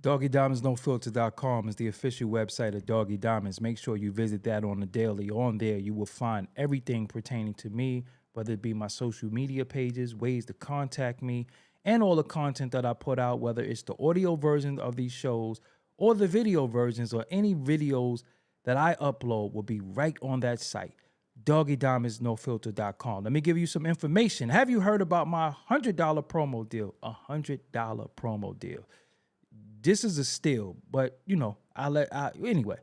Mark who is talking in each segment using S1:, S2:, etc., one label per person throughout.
S1: DoggieDiamondsNoFilter.com is the official website of Doggie Diamonds. Make sure you visit that on the daily. On there, you will find everything pertaining to me, whether it be my social media pages, ways to contact me, and all the content that I put out, whether it's the audio version of these shows or the video versions or any videos that I upload will be right on that site, DoggieDiamondsNoFilter.com. Let me give you some information. Have you heard about my $100 promo deal? $100 promo deal. This is a steal, but anyway.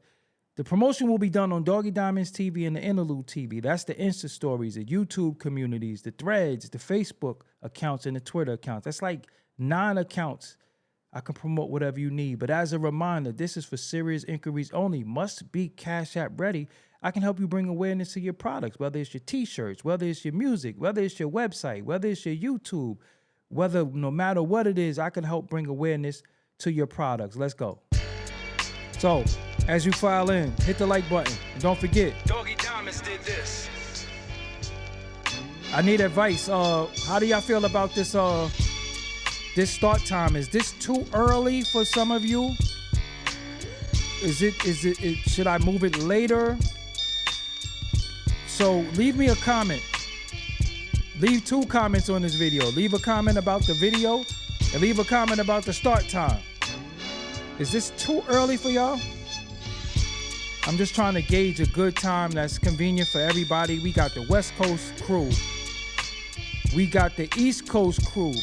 S1: The promotion will be done on Doggie Diamonds TV and the Interlude TV. That's the Insta stories, the YouTube communities, the threads, the Facebook accounts, and the Twitter accounts. That's like 9 accounts. I can promote whatever you need. But as a reminder, this is for serious inquiries only. Must be Cash App ready. I can help you bring awareness to your products, whether it's your t-shirts, whether it's your music, whether it's your website, whether it's your YouTube, no matter what it is, I can help bring awareness to your products. Let's go. So, as you file in, hit the like button. And don't forget,
S2: Doggie Diamonds did this.
S1: I need advice. How do y'all feel about this this start time? Is this too early for some of you? Should I move it later? So leave me a comment. Leave 2 comments on this video. Leave a comment about the video and leave a comment about the start time. Is this too early for y'all? I'm just trying to gauge a good time that's convenient for everybody. We got the West Coast crew. We got the East Coast crew.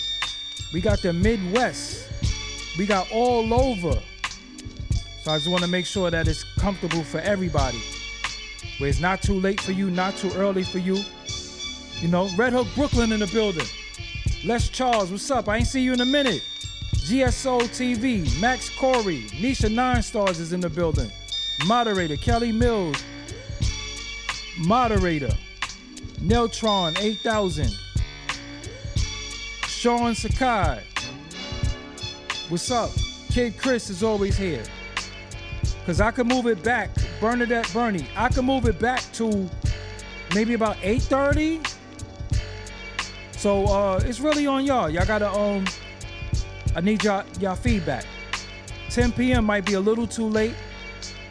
S1: We got the Midwest. We got all over. So I just want to make sure that it's comfortable for everybody. Where it's not too late for you, not too early for you. You know, Red Hook, Brooklyn in the building. Les Charles, what's up? I ain't see you in a minute. GSO TV, Max Corey, Nisha 9 Stars is in the building. Moderator, Kelly Mills. Moderator, Neltron 8000. Sean Sakai. What's up? Kid Chris is always here. Because I can move it back. Bernadette Bernie. I can move it back to maybe about 8:30. So it's really on y'all. Y'all gotta I need y'all feedback. 10 p.m. might be a little too late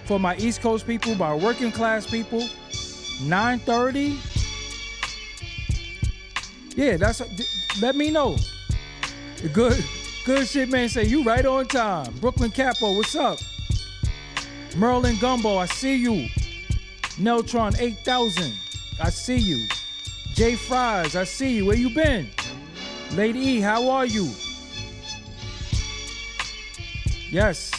S1: for my East Coast people, my working class people. 9:30. Yeah, let me know. The good shit man say you right on time. Brooklyn Capo, what's up? Merlin Gumbo, I see you. Neltron 8000, I see you. Jay Fries, I see you. Where you been? Lady E, how are you? Yes.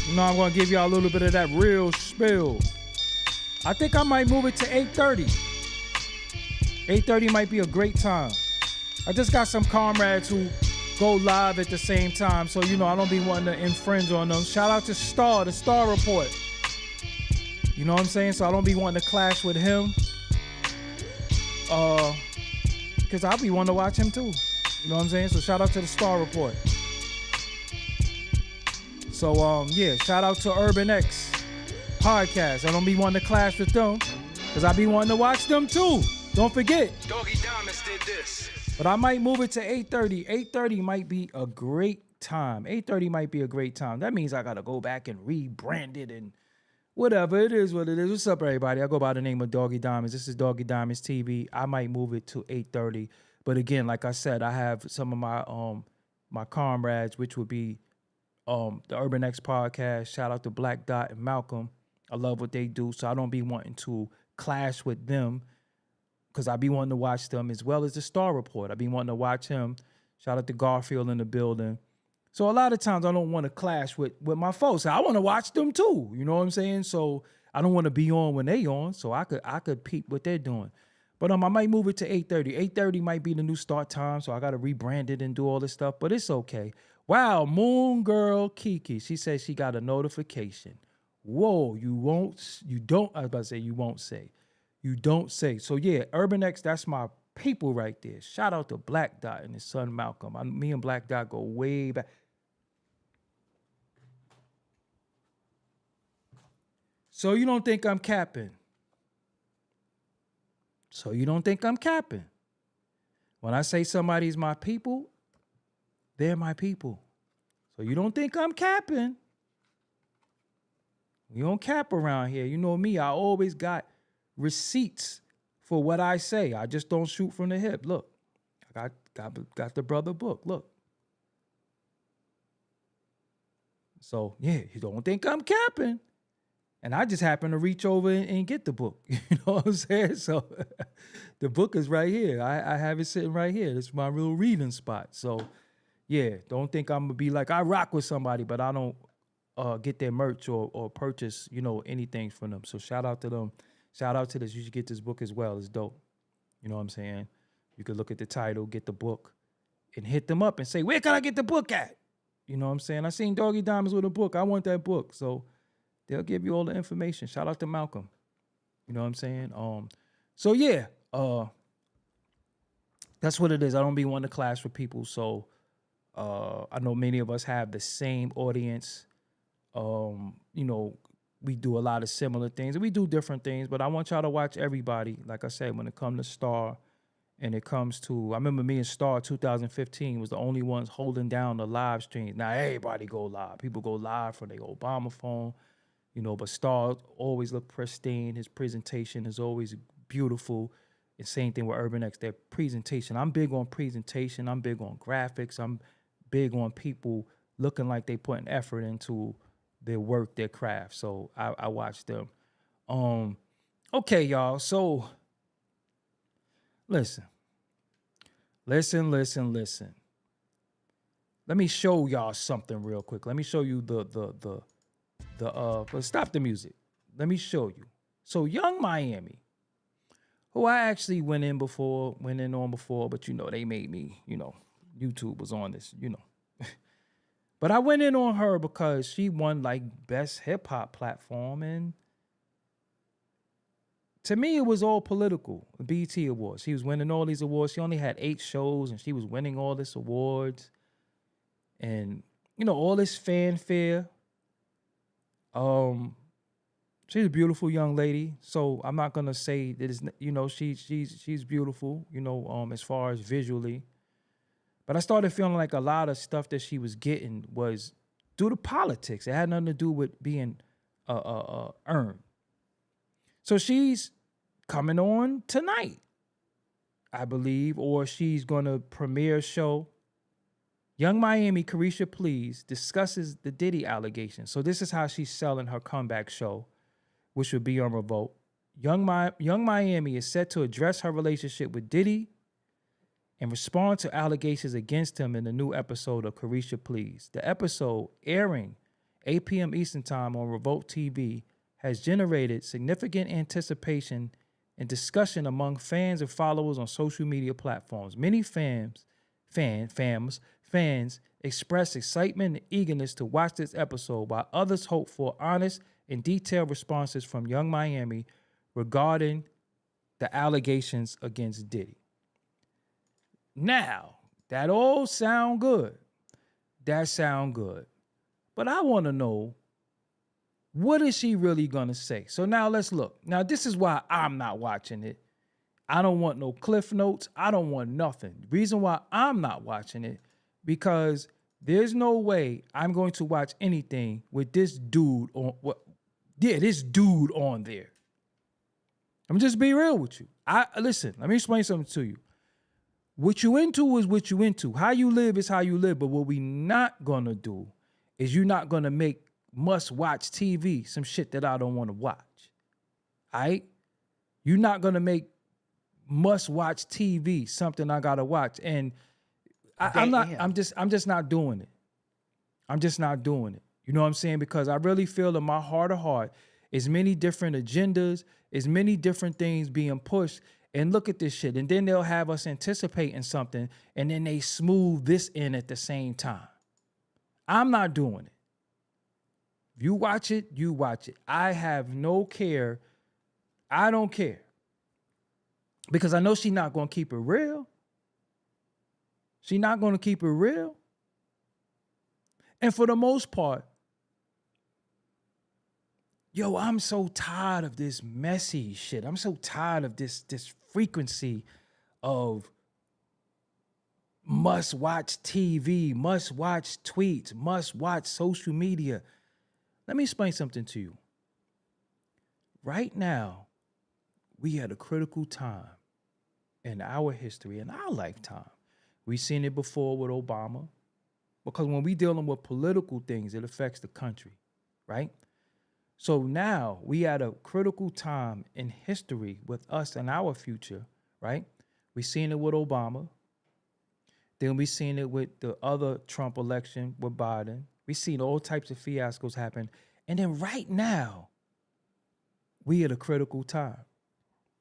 S1: You know, I'm gonna give y'all a little bit of that real spill. I think I might move it to 8:30. 8:30 might be a great time. I just got some comrades who go live at the same time, so you know I don't be wanting to infringe on them. Shout out to the Star Report. You know what I'm saying? So I don't be wanting to clash with him. Because I'll be wanting to watch him too. You know what I'm saying? So shout out to the Star Report. So yeah, shout out to Urban X Podcast. I don't be wanting to clash with them because I be wanting to watch them too. Don't forget.
S2: Doggie Diamonds did this.
S1: But I might move it to 8:30. 8:30 might be a great time. 8:30 might be a great time. That means I got to go back and rebrand it and whatever. It is what it is. What's up, everybody? I go by the name of Doggie Diamonds. This is Doggie Diamonds TV. I might move it to 8:30. But again, like I said, I have some of my comrades, which would be the Urban X Podcast. Shout out to Black Dot and Malcolm. I love what they do, so I don't be wanting to clash with them because I be wanting to watch them as well as the Star Report. I be wanting to watch him. Shout out to Garfield in the building. So a lot of times I don't want to clash with my folks. I want to watch them too. You know what I'm saying? So I don't want to be on when they on. So I could peep what they're doing. But I might move it to 8:30. 8:30 might be the new start time. So I got to rebrand it and do all this stuff. But it's okay. Wow, Moon Girl Kiki. She says she got a notification. Whoa, you don't. I was about to say you won't say. You don't say. So yeah, Urban X, that's my people right there. Shout out to Black Dot and his son Malcolm. Me and Black Dot go way back. So you don't think I'm capping? So you don't think I'm capping? When I say somebody's my people, They're my people. So you don't think I'm capping. We don't cap around here. You know me, I always got receipts for what I say. I just don't shoot from the hip. Look, I got the brother book. Look. So yeah, you don't think I'm capping. And I just happen to reach over and get the book. You know what I'm saying? So the book is right here. I have it sitting right here. It's my real reading spot. So yeah, don't think I'm gonna be like, I rock with somebody, but I don't get their merch or purchase, anything from them. So shout out to them. Shout out to this. You should get this book as well. It's dope. You know what I'm saying? You could look at the title, get the book, and hit them up and say, where can I get the book at? You know what I'm saying? I seen Doggie Diamonds with a book. I want that book. So they'll give you all the information. Shout out to Malcolm. You know what I'm saying? So yeah, that's what it is. I don't be wanting to clash with people. So I know many of us have the same audience. We do a lot of similar things and we do different things, but I want y'all to watch everybody. Like I said, when it comes to Star and it comes to, I remember me and Star 2015 was the only ones holding down the live streams. Now everybody go live. People go live from their Obama phone, but Star always look pristine. His presentation is always beautiful. And same thing with Urban X, their presentation. I'm big on presentation. I'm big on graphics. I'm big on people looking like they putting effort into their work, their craft. So I watch them. Okay, y'all. So listen. Let me show y'all something real quick. Let me show you stop the music. Let me show you. So Young Miami, who I actually went in on before, but they made me, YouTube was on this, But I went in on her because she won like best hip hop platform. And to me, it was all political. The BET Awards. She was winning all these awards. She only had 8 shows and she was winning all these awards. And, all this fanfare. She's a beautiful young lady. So I'm not going to say that it's, she's beautiful, as far as visually. But I started feeling like a lot of stuff that she was getting was due to politics. It had nothing to do with being earned. So she's coming on tonight, I believe, or she's going to premiere a show. Young Miami, Carisha Please, discusses the Diddy allegations. So this is how she's selling her comeback show, which would be on Revolt. Young Miami is set to address her relationship with Diddy and respond to allegations against him in the new episode of Carisha Please. The episode, airing 8 p.m. Eastern Time on Revolt TV, has generated significant anticipation and discussion among fans and followers on social media platforms. Many fans express excitement and eagerness to watch this episode, while others hope for honest and detailed responses from Young Miami regarding the allegations against Diddy. Now, that all sound good. That sound good. But I want to know, what is she really going to say? So now let's look. Now, this is why I'm not watching it. I don't want no cliff notes. I don't want nothing. The reason why I'm not watching it, because there's no way I'm going to watch anything with this dude this dude on there. I'm just be real with you. Listen, let me explain something to you. What you into is what you into. How you live is how you live. But what we not gonna do is you're not gonna make must-watch TV some shit that I don't want to watch. All right? You're not gonna make must-watch TV something I gotta watch. And I'm just not doing it. I'm just not doing it. You know what I'm saying? Because I really feel in my heart of heart, as many different agendas, as many different things being pushed. And look at this shit. And then they'll have us anticipating something, and then they smooth this in at the same time. I'm not doing it. If you watch it, you watch it. I have no care. I don't care. Because I know she's not going to keep it real. She's not going to keep it real. And for the most part, I'm so tired of this messy shit. I'm so tired of this frequency of must watch TV, must watch tweets, must watch social media. Let me explain something to you. Right now, we at a critical time in our history, in our lifetime. We've seen it before with Obama, because when we dealing with political things, it affects the country, right? So now we at a critical time in history with us and our future, right? We seen it with Obama. Then we seen it with the other Trump election with Biden. We seen all types of fiascos happen. And then right now, we at a critical time.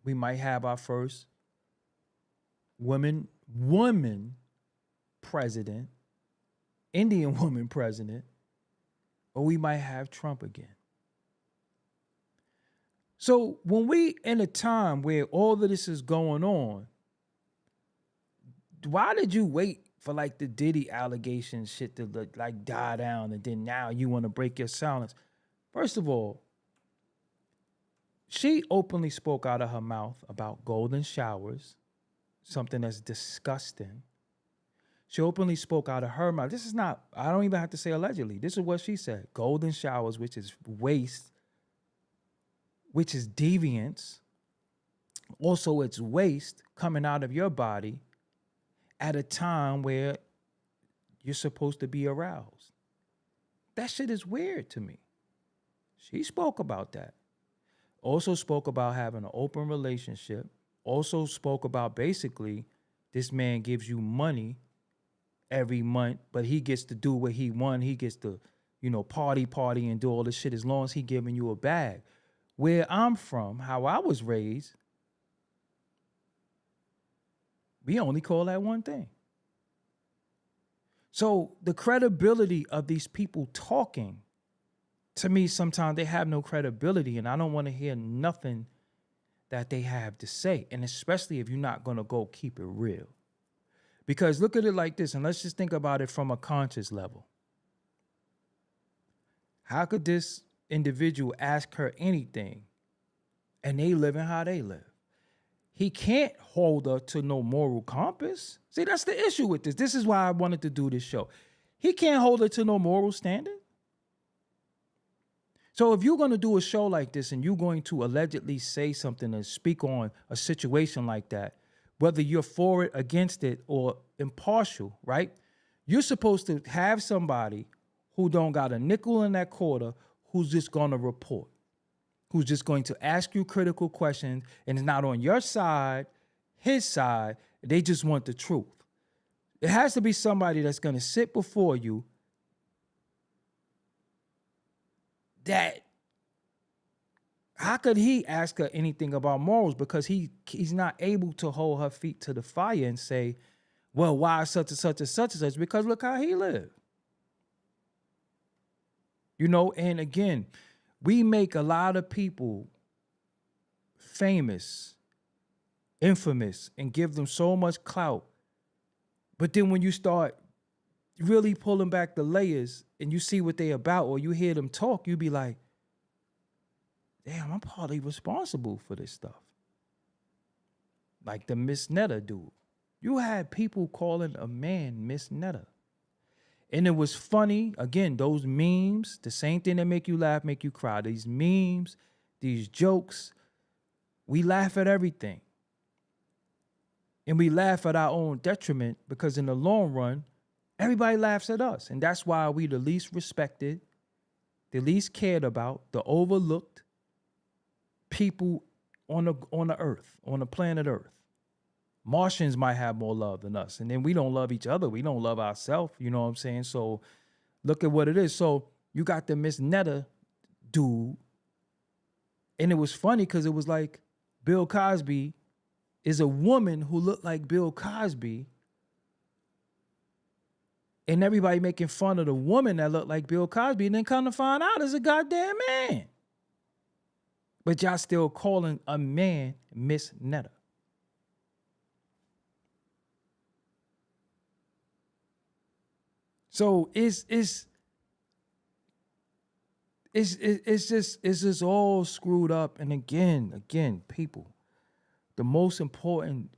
S1: We might have our first woman president, Indian woman president, or we might have Trump again. So when we in a time where all of this is going on, why did you wait for like the Diddy allegation shit to like die down, and then now you want to break your silence? First of all, she openly spoke out of her mouth about golden showers, something that's disgusting. She openly spoke out of her mouth. This is not, I don't even have to say allegedly. This is what she said. Golden showers, which is waste, which is deviance. Also, it's waste coming out of your body at a time where you're supposed to be aroused. That shit is weird to me. She spoke about that. Also spoke about having an open relationship. Also spoke about basically this man gives you money every month, but he gets to do what he wants. He gets to, party and do all this shit as long as he giving you a bag. Where I'm from, how I was raised, we only call that one thing. So the credibility of these people talking, to me, sometimes they have no credibility, and I don't want to hear nothing that they have to say, and especially if you're not going to go keep it real. Because look at it like this, and let's just think about it from a conscious level. How could this individual ask her anything and they living how they live? He can't hold her to no moral compass. See, that's the issue with this. This is why I wanted to do this show. He can't hold her to no moral standard. So if you're going to do a show like this and you're going to allegedly say something and speak on a situation like that, whether you're for it, against it, or impartial, right? You're supposed to have somebody who don't got a nickel in that quarter, who's just going to report, who's just going to ask you critical questions, and is not on your side, his side. They just want the truth. It has to be somebody that's going to sit before you that, how could he ask her anything about morals? Because he's not able to hold her feet to the fire and say, well, why such and such and such and such? Because look how he lived. And again, we make a lot of people famous, infamous, and give them so much clout. But then when you start really pulling back the layers and you see what they about, or you hear them talk, you be like, damn, I'm partly responsible for this stuff. Like the Miss Netta dude. You had people calling a man Miss Netta. And it was funny. Again, those memes, the same thing that make you laugh, make you cry. These memes, these jokes, we laugh at everything. And we laugh at our own detriment, because in the long run, everybody laughs at us. And that's why we the least respected, the least cared about, the overlooked people on the earth, on the planet Earth. Martians might have more love than us. And then we don't love each other. We don't love ourselves. You know what I'm saying? So look at what it is. So you got the Miss Netta dude. And it was funny because it was like Bill Cosby is a woman who looked like Bill Cosby. And everybody making fun of the woman that looked like Bill Cosby. And then come to find out it's a goddamn man. But y'all still calling a man Miss Netta. So it's just all screwed up. And again, people, the most important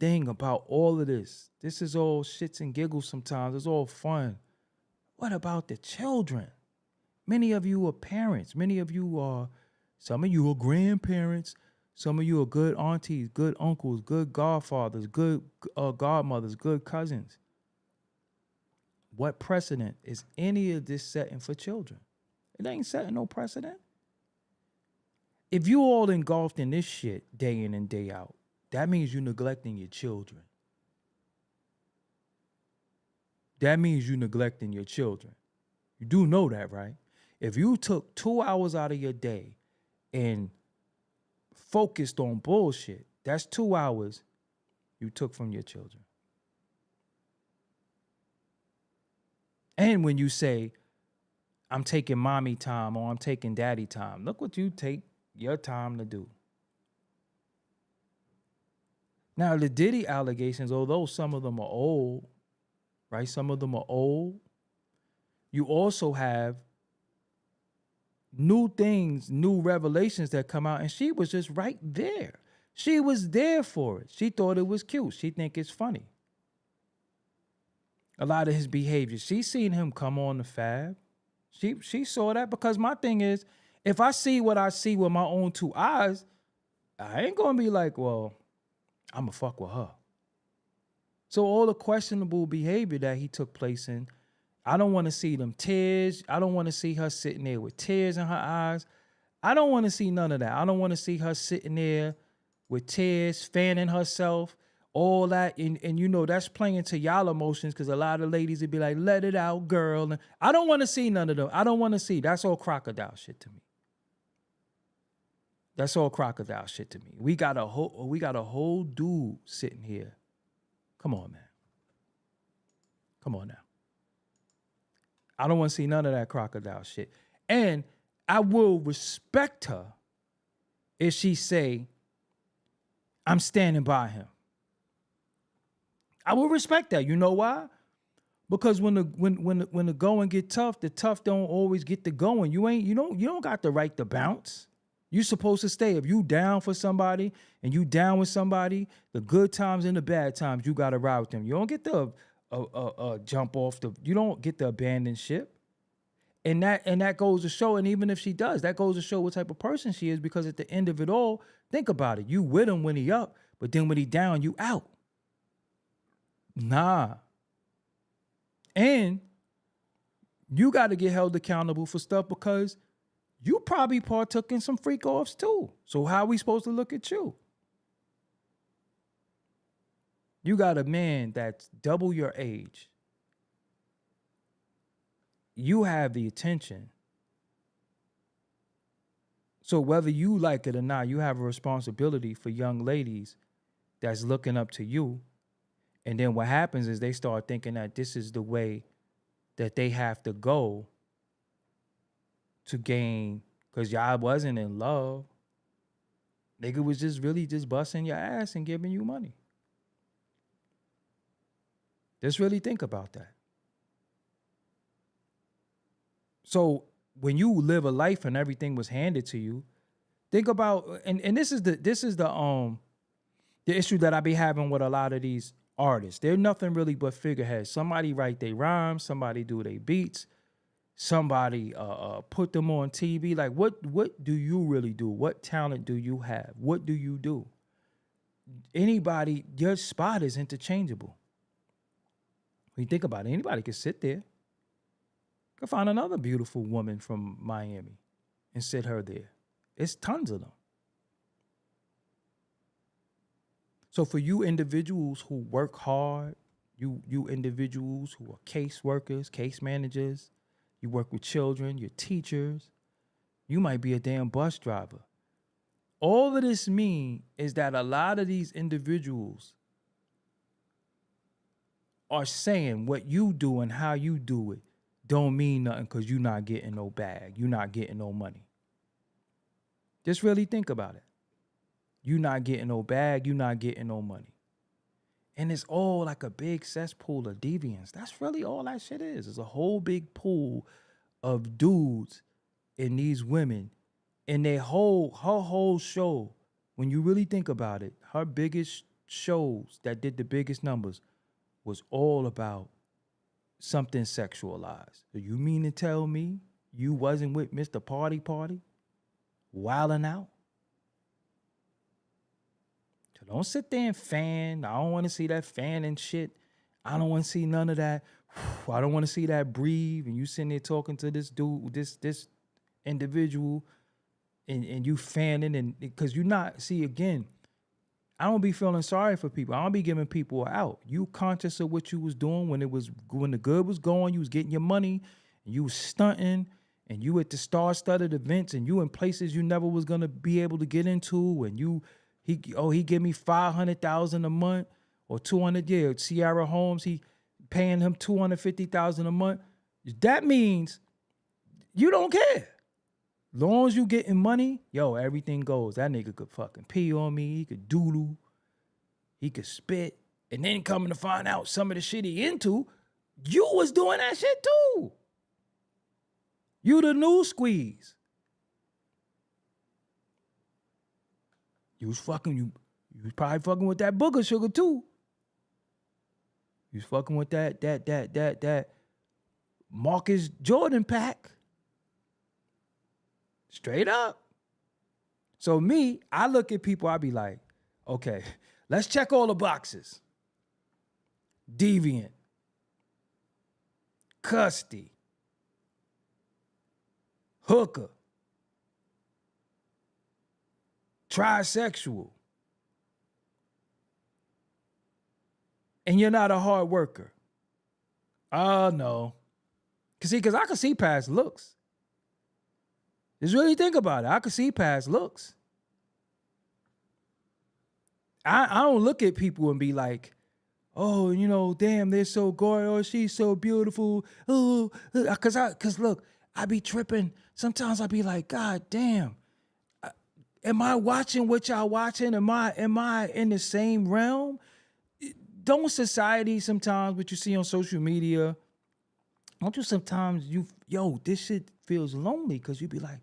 S1: thing about all of this. This is all shits and giggles sometimes. It's all fun. What about the children? Many of you are parents. Some of you are grandparents. Some of you are good aunties, good uncles, good godfathers, good godmothers, good cousins. What precedent is any of this setting for children? It ain't setting no precedent. If you all engulfed in this shit day in and day out, that means you're neglecting your children. That means you're neglecting your children. You do know that, right? If you took 2 hours out of your day and focused on bullshit, that's 2 hours you took from your children. And when you say, I'm taking mommy time or I'm taking daddy time, look what you take your time to do. Now, the Diddy allegations, although some of them are old, right? Some of them are old. You also have new things, new revelations that come out, and she was just right there. She was there for it. She thought it was cute. She think it's funny. A lot of his behavior. She seen him come on the fab. She saw that, because my thing is, if I see what I see with my own two eyes, I ain't gonna be like, well, I'ma fuck with her. So all the questionable behavior that he took place in, I don't want to see them tears. I don't want to see her sitting there with tears in her eyes. I don't want to see none of that. I don't want to see her sitting there with tears, fanning herself, all that. And you know, that's playing to y'all emotions, because a lot of ladies would be like, let it out, girl. And I don't want to see none of them. I don't want to see. That's all crocodile shit to me. That's all crocodile shit to me. We got a whole dude sitting here. Come on, man. Come on now. I don't want to see none of that crocodile shit. And I will respect her if she say, I'm standing by him. I will respect that. You know why? Because when the going get tough, the tough don't always get the going. You don't got the right to bounce. You supposed to stay. If you down for somebody and you down with somebody, the good times and the bad times, you got to ride with them. You don't get the jump off you don't get the abandon ship. And that goes to show, and even if she does, that goes to show what type of person she is, because at the end of it all, think about it. You with him when he up, but then when he down, you out. Nah. And you got to get held accountable for stuff, because you probably partook in some freak offs too. So how are we supposed to look at you? You got a man that's double your age. You have the attention. So whether you like it or not, you have a responsibility for young ladies that's looking up to you. And then what happens is they start thinking that this is the way that they have to go to gain, because y'all wasn't in love. Nigga was just really just busting your ass and giving you money. Just really think about that. So when you live a life and everything was handed to you, think about, and this is the issue that I be having with a lot of these artists. They're nothing really but figureheads. Somebody write their rhymes, somebody do their beats, somebody put them on TV. Like, what do you really do? What talent do you have? What do you do? Anybody, your spot is interchangeable. When you think about it, anybody can sit there. Go find another beautiful woman from Miami and sit her there. It's tons of them. So for you individuals who work hard, you individuals who are case workers, case managers, you work with children, you're teachers, you might be a damn bus driver. All of this mean is that a lot of these individuals are saying what you do and how you do it don't mean nothing, because you're not getting no bag. You're not getting no money. Just really think about it. You're not getting no bag. You're not getting no money. And it's all like a big cesspool of deviance. That's really all that shit is. It's a whole big pool of dudes and these women. And her whole show, when you really think about it, her biggest shows that did the biggest numbers was all about something sexualized. So you mean to tell me you wasn't with Mr. Party wilding out? So don't sit there and fan. I don't want to see that fan and shit. I don't want to see none of that. I don't want to see that breathe. And you sitting there talking to this dude, this individual, and you fanning, and because you not, see, again, I don't be feeling sorry for people. I don't be giving people out. You conscious of what you was doing when the good was going, you was getting your money, and you was stunting, and you at the star-studded events, and you in places you never was gonna be able to get into, and he give me $500,000 a month or 200. Yeah, Sierra Holmes, he paying him $250,000 a month. That means you don't care. Long as you getting money, yo, everything goes. That nigga could fucking pee on me. He could doodle. He could spit. And then coming to find out some of the shit he into, you was doing that shit too. You the new squeeze. You was probably fucking with that booger sugar too. You was fucking with that Marcus Jordan pack. Straight up. So me, I look at people, I be like, okay, let's check all the boxes. Deviant. Custy. Hooker. Trisexual. And you're not a hard worker. Oh, no. Because I can see past looks. Just really think about it. I can see past looks. I don't look at people and be like, oh, damn, they're so gorgeous. Oh, she's so beautiful. Oh, because look, I be tripping. Sometimes I be like, God damn, am I watching what y'all watching? Am I in the same realm? Don't society sometimes, what you see on social media, don't you sometimes this shit feels lonely because you be like,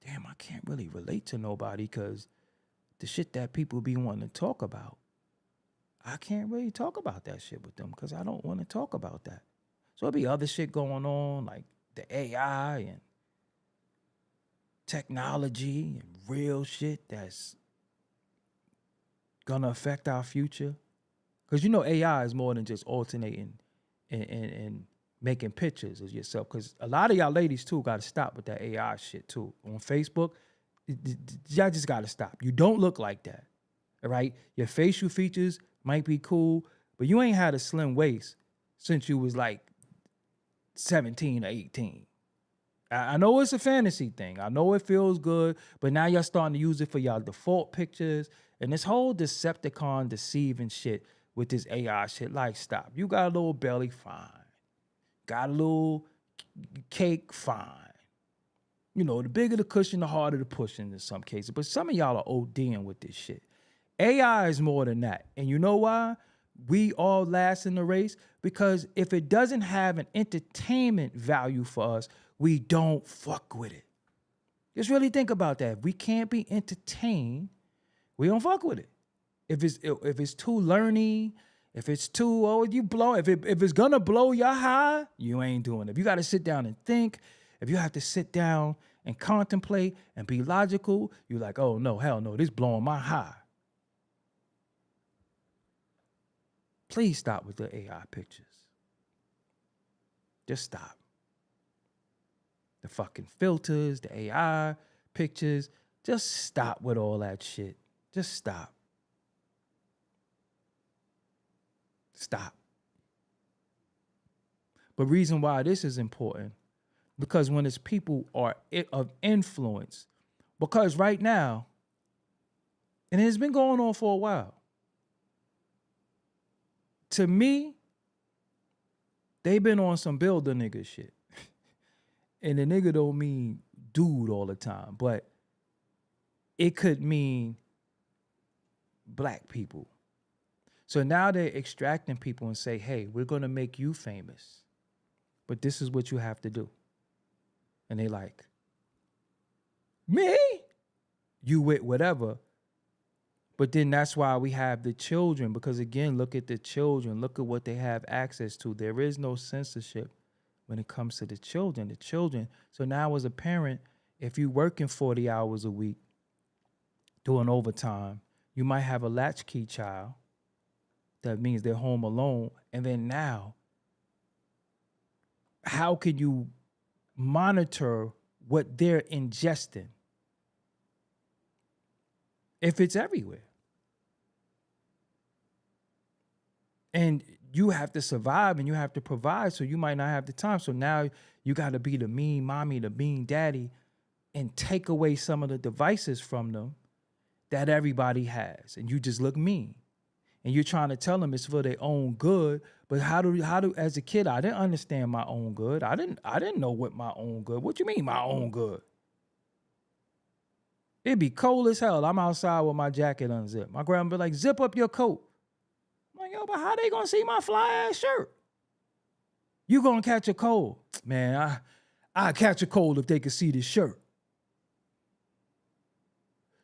S1: damn, I can't really relate to nobody because the shit that people be wanting to talk about, I can't really talk about that shit with them because I don't want to talk about that. So there'll be other shit going on like the AI and technology and real shit that's gonna affect our future. Because AI is more than just alternating and making pictures of yourself. Because a lot of y'all ladies too got to stop with that AI shit too. On Facebook, y'all just got to stop. You don't look like that, all right? Your facial features might be cool, but you ain't had a slim waist since you was like 17 or 18. I know it's a fantasy thing. I know it feels good, but now y'all starting to use it for y'all default pictures. And this whole Decepticon deceiving shit with this AI shit, like, stop. You got a little belly, fine. Got a little cake, fine. The bigger the cushion, the harder the pushing in some cases. But some of y'all are ODing with this shit. AI is more than that. And you know why? We all last in the race, because if it doesn't have an entertainment value for us, we don't fuck with it. Just really think about that. If we can't be entertained, we don't fuck with it. If it's too learning, if it's too, if it's gonna blow your high, you ain't doing it. If you gotta sit down and think, if you have to sit down and contemplate and be logical, you're like, oh no, hell no, this blowing my high. Please stop with the AI pictures. Just stop. The fucking filters, the AI pictures, just stop with all that shit. Just stop. Stop. But reason why this is important, because when it's people are of influence, because right now, and it's been going on for a while, to me, they been on some builder nigga shit. And the nigga don't mean dude all the time, but it could mean black people. So now they're extracting people and say, hey, we're going to make you famous, but this is what you have to do. And they like, me? You with whatever, But then that's why we have the children, because again, look at the children. Look at what they have access to. There is no censorship when it comes to the children. The children. So now as a parent, if you're working 40 hours a week, doing overtime, you might have a latchkey child. That means they're home alone. And then now, how can you monitor what they're ingesting if it's everywhere? And you have to survive and you have to provide, so you might not have the time. So now you got to be the mean mommy, the mean daddy, and take away some of the devices from them that everybody has. And you just look mean. And you're trying to tell them it's for their own good. But how do as a kid, I didn't understand my own good. I didn't know what my own good. What you mean my own good? It'd be cold as hell. I'm outside with my jacket unzipped. My grandma be like, zip up your coat. I'm like, yo, but how they gonna see my fly ass shirt? You gonna catch a cold. Man, I catch a cold if they could see this shirt.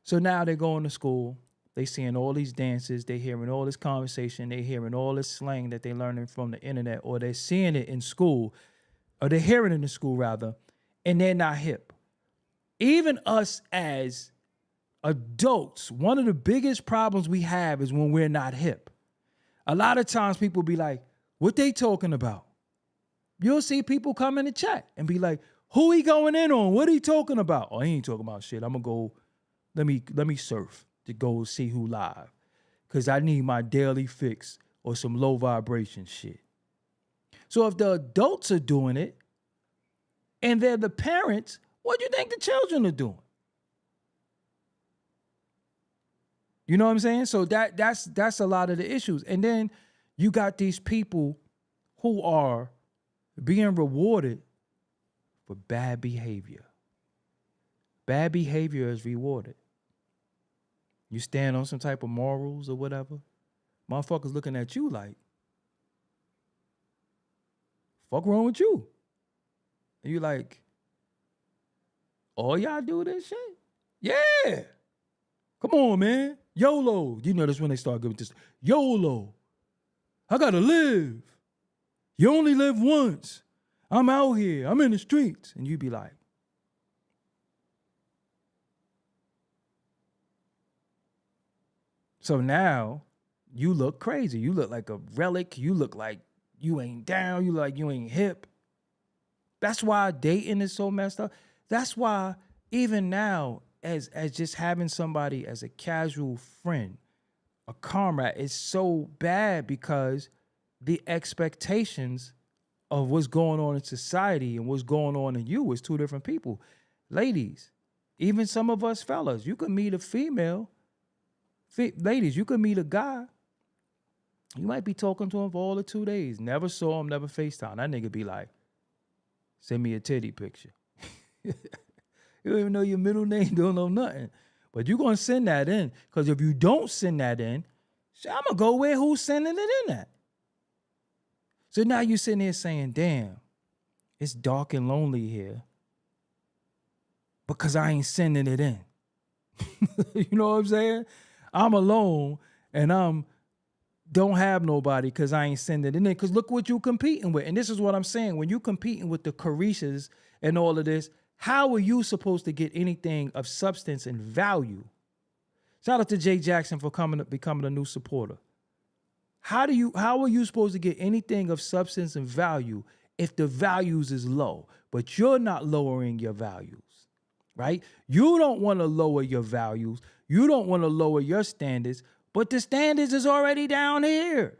S1: So now they're going to school. They seeing all these dances. They hearing all this conversation. They hearing all this slang that they learning from the internet, or they're seeing it in school, or they're hearing it in school rather, and they're not hip. Even us as adults, one of the biggest problems we have is when we're not hip. A lot of times people be like, what they talking about? You'll see people come in the chat and be like, who he going in on? What he talking about? Oh, he ain't talking about shit. I'm gonna go, let me surf to go see who live. Cause I need my daily fix or some low vibration shit. So if the adults are doing it and they're the parents, what do you think the children are doing? You know what I'm saying? So that's a lot of the issues. And then you got these people who are being rewarded for bad behavior. Bad behavior is rewarded. You stand on some type of morals or whatever, motherfuckers looking at you like, fuck wrong with you? And you like, all y'all do this shit? Yeah. Come on, man. YOLO. You know that's when they start giving this. YOLO. I gotta live. You only live once. I'm out here. I'm in the streets. And you be like, so now you look crazy. You look like a relic. You look like you ain't down. You look like you ain't hip. That's why dating is so messed up. That's why even now, as just having somebody as a casual friend, a comrade, is so bad because the expectations of what's going on in society and what's going on in you is two different people. Ladies, even some of us fellas, you could meet a female. Ladies, you could meet a guy. You might be talking to him for all of 2 days. Never saw him, never FaceTime. That nigga be like, send me a titty picture. You don't even know your middle name, don't know nothing. But you're going to send that in. Because if you don't send that in, I'm going to go where who's sending it in at. So now you're sitting here saying, damn, it's dark and lonely here because I ain't sending it in. You know what I'm saying? I'm alone and don't have nobody because I ain't sending it in. Because look what you're competing with. And this is what I'm saying. When you're competing with the Carishas and all of this, how are you supposed to get anything of substance and value? Shout out to Jay Jackson for becoming a new supporter. How are you supposed to get anything of substance and value if the values is low, but you're not lowering your values, right? You don't want to lower your values. You don't want to lower your standards, but the standards is already down here.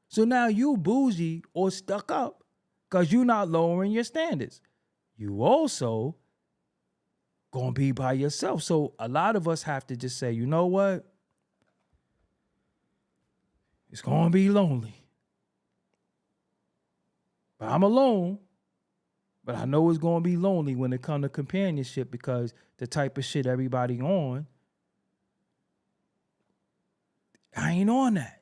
S1: So now you bougie or stuck up because you're not lowering your standards. You also gonna be by yourself. So a lot of us have to just say, you know what? It's gonna be lonely. But I'm alone. But I know it's gonna be lonely when it comes to companionship because the type of shit everybody on, I ain't on that.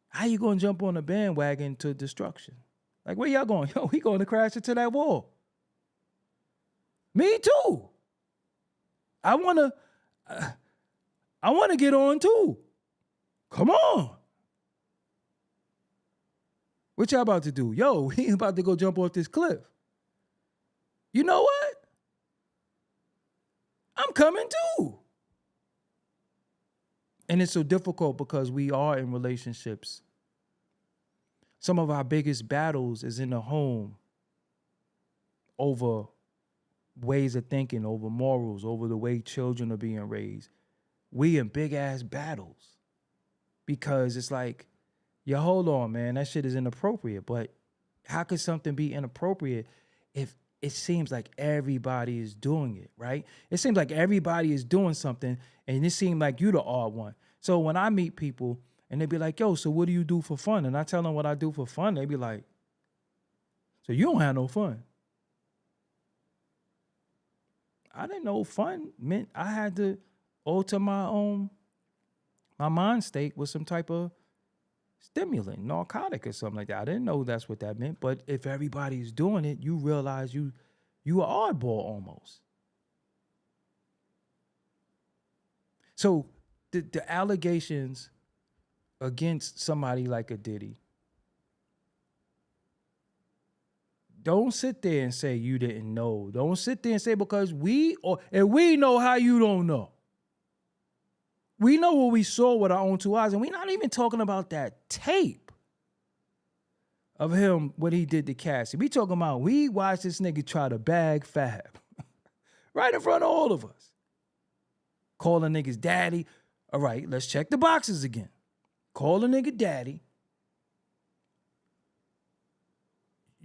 S1: How you gonna jump on a bandwagon to destruction? Like, where y'all going? Yo, we going to crash into that wall. Me too. I wanna get on too. Come on. What y'all about to do? Yo, we ain't about to go jump off this cliff. You know what? I'm coming too. And it's so difficult because we are in relationships. Some of our biggest battles is in the home over ways of thinking, over morals, over the way children are being raised. We in big ass battles because it's like, yeah, hold on, man, that shit is inappropriate. But how could something be inappropriate if it seems like everybody is doing it, right? It seems like everybody is doing something and it seems like you the odd one. So when I meet people and they be like, yo, so what do you do for fun? And I tell them what I do for fun. They be like, so you don't have no fun. I didn't know fun meant I had to alter my mind state with some type of stimulant, narcotic or something like that. I didn't know that's what that meant. But if everybody's doing it, you realize you an oddball almost. So the allegations against somebody like a Diddy, don't sit there and say you didn't know. Don't sit there and say because we know how you don't know. We know what we saw with our own two eyes, and we're not even talking about that tape of him when he did the Cassie. We talking about we watched this nigga try to bag Fab right in front of all of us. Calling niggas daddy. All right, let's check the boxes again. Call a nigga daddy.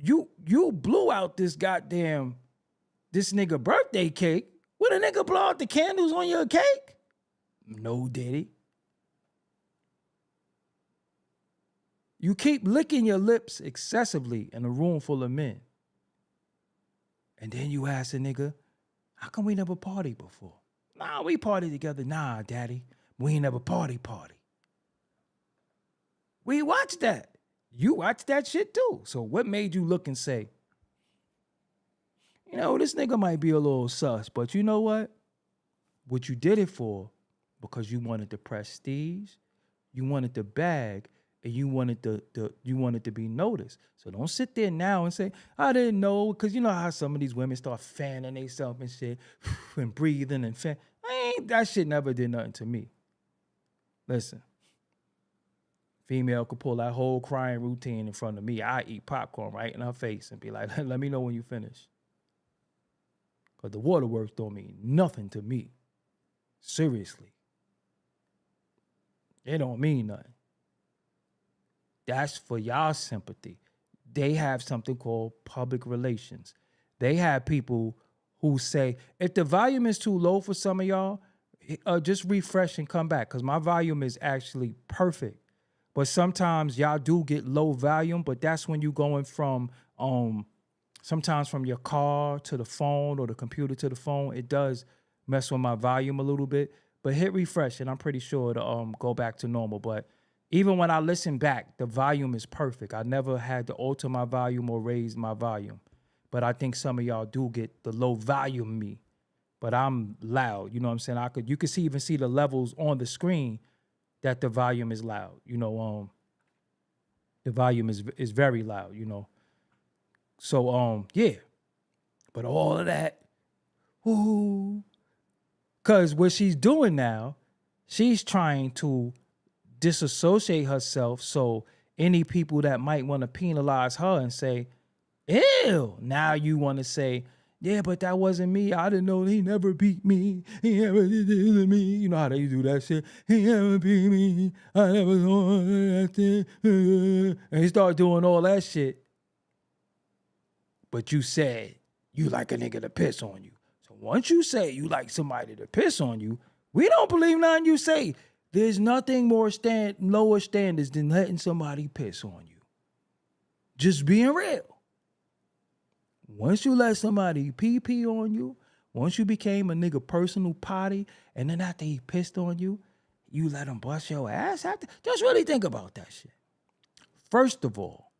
S1: You blew out this nigga birthday cake. Would a nigga blow out the candles on your cake? No, Diddy. You keep licking your lips excessively in a room full of men. And then you ask a nigga, how come we never partied before? Nah, we partied together. Nah, daddy, we ain't never party. We watched that. You watched that shit too. So what made you look and say, you know, this nigga might be a little sus, but you know what? What you did it for, because you wanted the prestige, you wanted the bag, and you wanted to be noticed. So don't sit there now and say, I didn't know, because you know how some of these women start fanning themselves and shit, and breathing and fan. That shit never did nothing to me. Listen, female could pull that whole crying routine in front of me. I eat popcorn right in her face and be like, let me know when you finish. Because the waterworks don't mean nothing to me. Seriously. It don't mean nothing. That's for y'all sympathy. They have something called public relations. They have people who say, if the volume is too low for some of y'all, just refresh and come back, because my volume is actually perfect. But sometimes y'all do get low volume, but that's when you're going from, sometimes from your car to the phone or the computer to the phone. It does mess with my volume a little bit. But hit refresh, and I'm pretty sure to go back to normal. But even when I listen back, the volume is perfect. I never had to alter my volume or raise my volume. But I think some of y'all do get the low volume me. But I'm loud, you know what I'm saying? You could even see the levels on the screen that the volume is loud. You know, the volume is very loud, you know. So yeah. But all of that, ooh. Because what she's doing now, she's trying to disassociate herself so any people that might want to penalize her and say, ew, now you want to say, yeah, but that wasn't me. I didn't know he never beat me. He never did this to me. You know how they do that shit. He never beat me. I never saw that thing. And he started doing all that shit. But you said you like a nigga to piss on you. Once you say you like somebody to piss on you, we don't believe nothing you say. There's nothing more lower standards than letting somebody piss on you. Just being real. Once you let somebody pee on you, once you became a nigga personal potty, and then after he pissed on you, you let him bust your ass after. Just really think about that shit. First of all,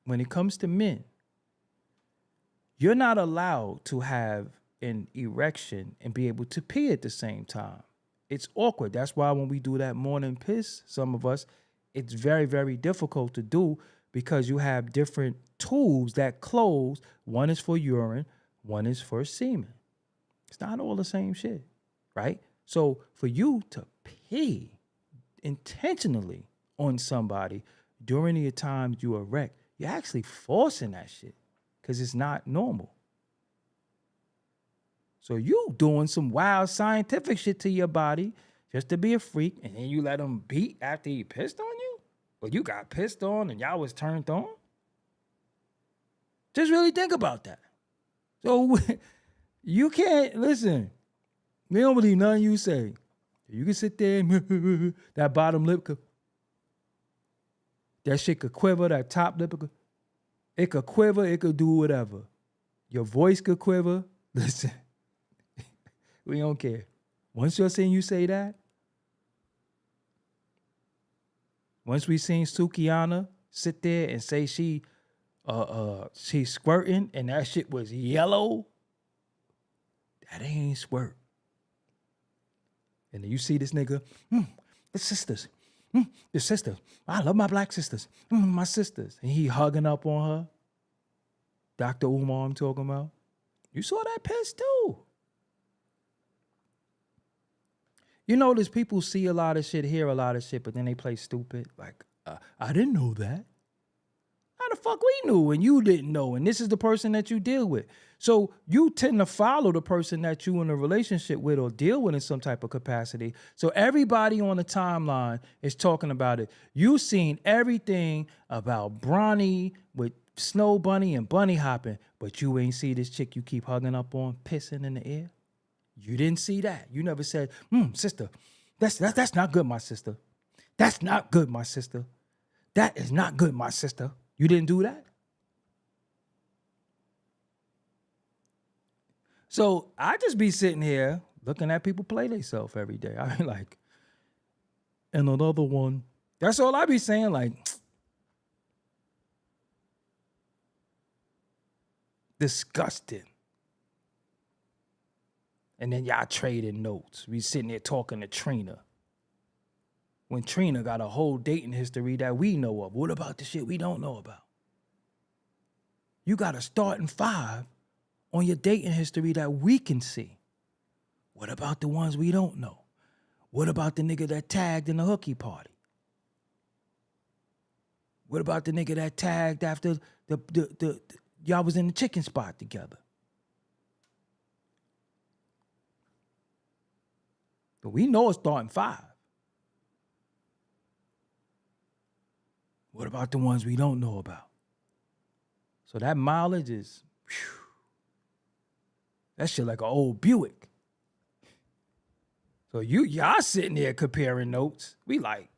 S1: when it comes to men, you're not allowed to have an erection and be able to pee at the same time. It's awkward. That's why when we do that morning piss, some of us, it's very, very difficult to do because you have different tubes that close. One is for urine, one is for semen. It's not all the same shit, right? So for you to pee intentionally on somebody during the times you erect, you're actually forcing that shit because it's not normal. So you doing some wild scientific shit to your body just to be a freak, and then you let him beat after he pissed on you? Or you got pissed on and y'all was turned on? Just really think about that. So you can't, listen, they don't believe nothing you say. You can sit there and that bottom lip could, that shit could quiver, that top lip it could quiver, it could do whatever. Your voice could quiver. Listen, we don't care. Once you're saying you say that, once we seen Sukiana sit there and say she's squirting and that shit was yellow, that ain't squirt. And then you see this nigga, the sisters, the sisters. I love my black sisters, my sisters. And he hugging up on her. Dr. Umar I'm talking about. You saw that piss too. You notice people see a lot of shit, hear a lot of shit, but then they play stupid. Like, I didn't know that. How the fuck we knew and you didn't know? And this is the person that you deal with. So you tend to follow the person that you in a relationship with or deal with in some type of capacity. So everybody on the timeline is talking about it. You seen everything about Bronny with Snow Bunny and bunny hopping, but you ain't see this chick you keep hugging up on pissing in the air. You didn't see that. You never said, sister, that's not good, my sister. That's not good, my sister. That is not good, my sister. You didn't do that? So I just be sitting here looking at people play themselves every day. I be like, and another one. That's all I be saying, like, disgusting. And then y'all trading notes. We sitting there talking to Trina. When Trina got a whole dating history that we know of. What about the shit we don't know about? You got a starting 5 on your dating history that we can see. What about the ones we don't know? What about the nigga that tagged in the hooky party? What about the nigga that tagged after the y'all was in the chicken spot together? But we know it's starting 5. What about the ones we don't know about? So that mileage is, that shit like an old Buick. So y'all sitting there comparing notes. We like,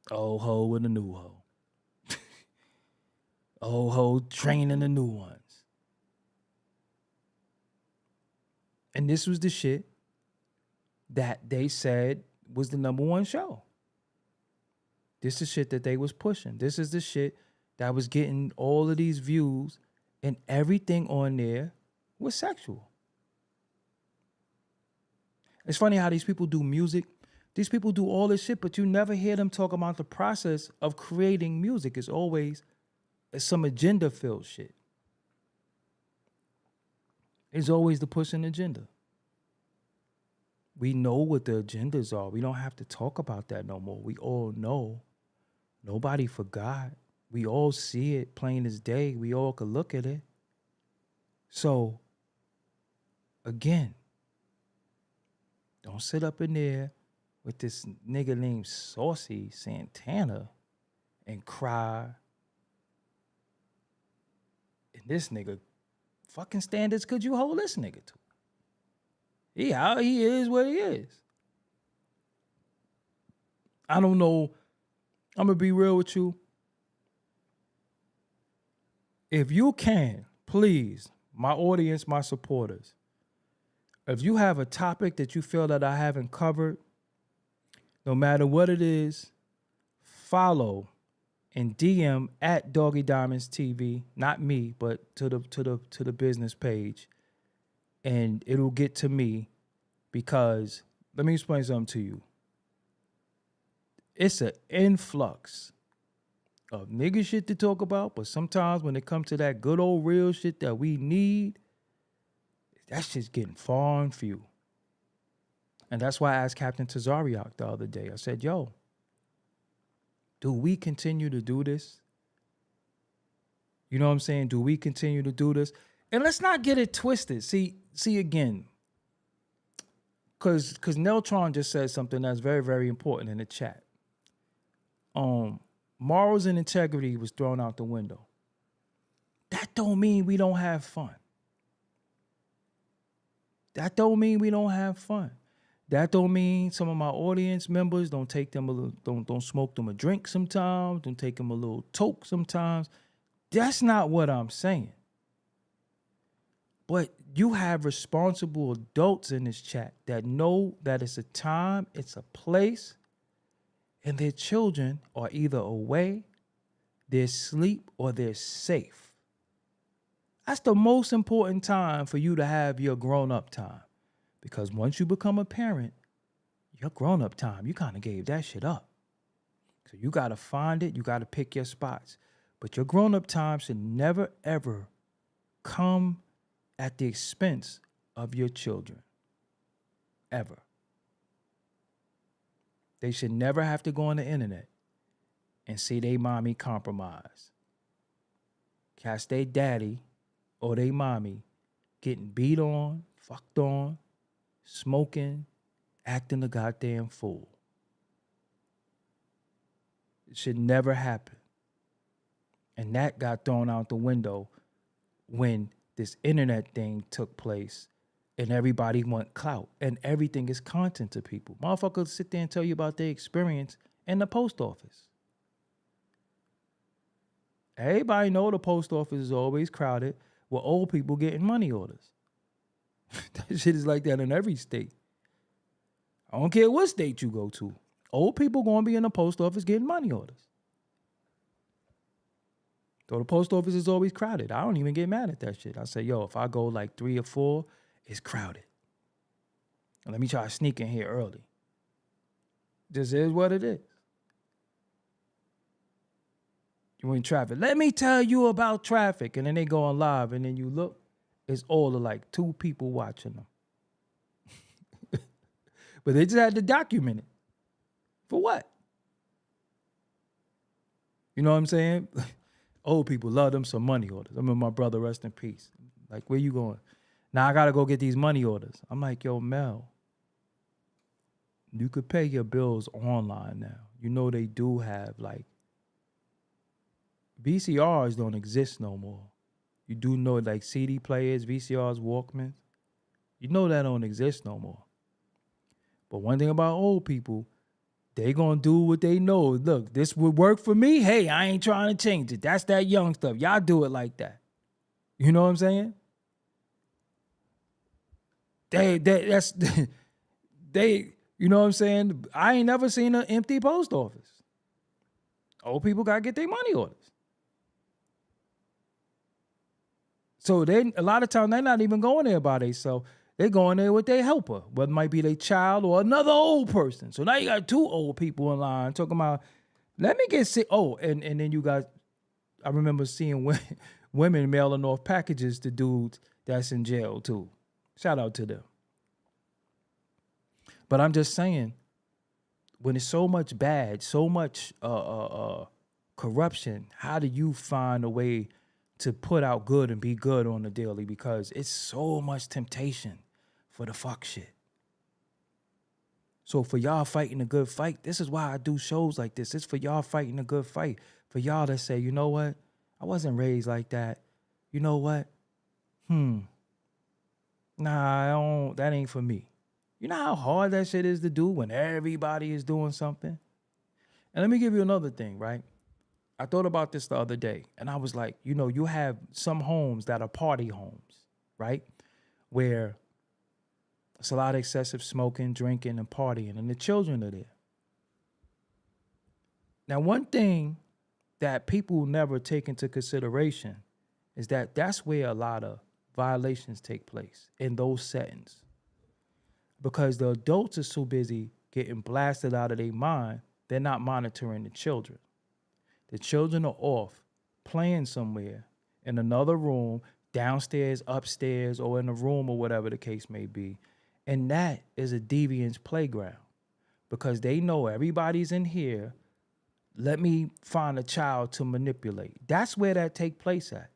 S1: old hoe with a new hoe. Old hoe training the new ones. And this was the shit that they said was the #1 show. This is shit that they was pushing. This is the shit that was getting all of these views, and everything on there was sexual. It's funny how these people do music. These people do all this shit, but you never hear them talk about the process of creating music. It's always some agenda-filled shit. It's always the pushing agenda. We know what the agendas are. We don't have to talk about that no more. We all know. Nobody forgot. We all see it plain as day. We all could look at it. So, again, don't sit up in there with this nigga named Saucy Santana and cry. And this nigga, fucking standards could you hold this nigga to? He is what he is. I don't know. I'm going to be real with you. If you can, please, my audience, my supporters, if you have a topic that you feel that I haven't covered, no matter what it is, follow and DM at Doggie Diamonds TV, not me, but to the business page, and it'll get to me because let me explain something to you. It's an influx of nigga shit to talk about, but sometimes when it comes to that good old real shit that we need, that shit's getting far and few. And that's why I asked Captain Tazariak the other day. I said, yo, do we continue to do this? You know what I'm saying? Do we continue to do this? And let's not get it twisted. See again, because Neltron just said something that's very, very important in the chat. Morals and integrity was thrown out the window. That don't mean we don't have fun. That don't mean we don't have fun. That don't mean some of my audience members don't take them a little, don't smoke them a drink sometimes, don't take them a little toke sometimes. That's not what I'm saying. But you have responsible adults in this chat that know that it's a time, it's a place, and their children are either away, they're asleep, or they're safe. That's the most important time for you to have your grown-up time. Because once you become a parent, your grown-up time, you kind of gave that shit up. So you got to find it. You got to pick your spots. But your grown-up time should never, ever come at the expense of your children. Ever. They should never have to go on the internet and see they mommy compromised. Catch they daddy or they mommy getting beat on, fucked on, smoking, acting a goddamn fool. It should never happen. And that got thrown out the window when this internet thing took place and everybody want clout and everything is content to people. Motherfuckers sit there and tell you about their experience in the post office. Everybody know the post office is always crowded with old people getting money orders. That shit is like that in every state. I don't care what state you go to. Old people gonna be in the post office getting money orders. So the post office is always crowded. I don't even get mad at that shit. I say, yo, if I go like 3 or 4, it's crowded. And let me try to sneak in here early. This is what it is. You in traffic. Let me tell you about traffic. And then they go on live and then you look, it's all of like 2 people watching them. But they just had to document it. For what? You know what I'm saying? Old people love them some money orders. I remember my brother, rest in peace. Like, where you going? Now I got to go get these money orders. I'm like, yo, Mel, you could pay your bills online now. You know they do have, like, VCRs don't exist no more. You do know, like, CD players, VCRs, Walkmans. You know that don't exist no more. But one thing about old people, they gonna do what they know. Look, this would work for me. Hey, I ain't trying to change it. That's that young stuff. Y'all do it like that. You know what I'm saying? You know what I'm saying? I ain't never seen an empty post office. Old people gotta get their money orders. So a lot of times they're not even going there by themselves. They're going there with their helper, whether it might be their child or another old person. So now you got 2 old people in line talking about, let me get sick. Oh, and then you got, I remember seeing women mailing off packages to dudes that's in jail too. Shout out to them. But I'm just saying, when it's so much bad, so much corruption, how do you find a way to put out good and be good on the daily? Because it's so much temptation for the fuck shit. So for y'all fighting a good fight, this is why I do shows like this. It's for y'all fighting a good fight. For y'all that say, you know what? I wasn't raised like that. You know what? Nah, that ain't for me. You know how hard that shit is to do when everybody is doing something? And let me give you another thing, right? I thought about this the other day, and I was like, you know, you have some homes that are party homes, right? Where it's a lot of excessive smoking, drinking, and partying, and the children are there. Now, one thing that people never take into consideration is that that's where a lot of violations take place in those settings. Because the adults are so busy getting blasted out of their mind, they're not monitoring the children. The children are off playing somewhere in another room, downstairs, upstairs, or in a room or whatever the case may be. And that is a deviant's playground because they know everybody's in here. Let me find a child to manipulate. That's where that take place at.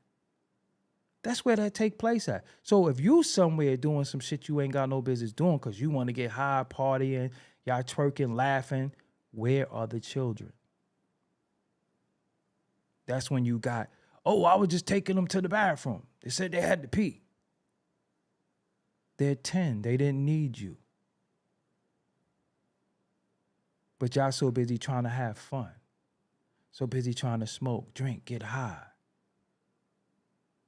S1: That's where that take place at. So if you somewhere doing some shit you ain't got no business doing because you want to get high, partying, y'all twerking, laughing, where are the children? That's when you got, oh, I was just taking them to the bathroom. They said they had to pee. They're 10. They didn't need you. But y'all so busy trying to have fun. So busy trying to smoke, drink, get high.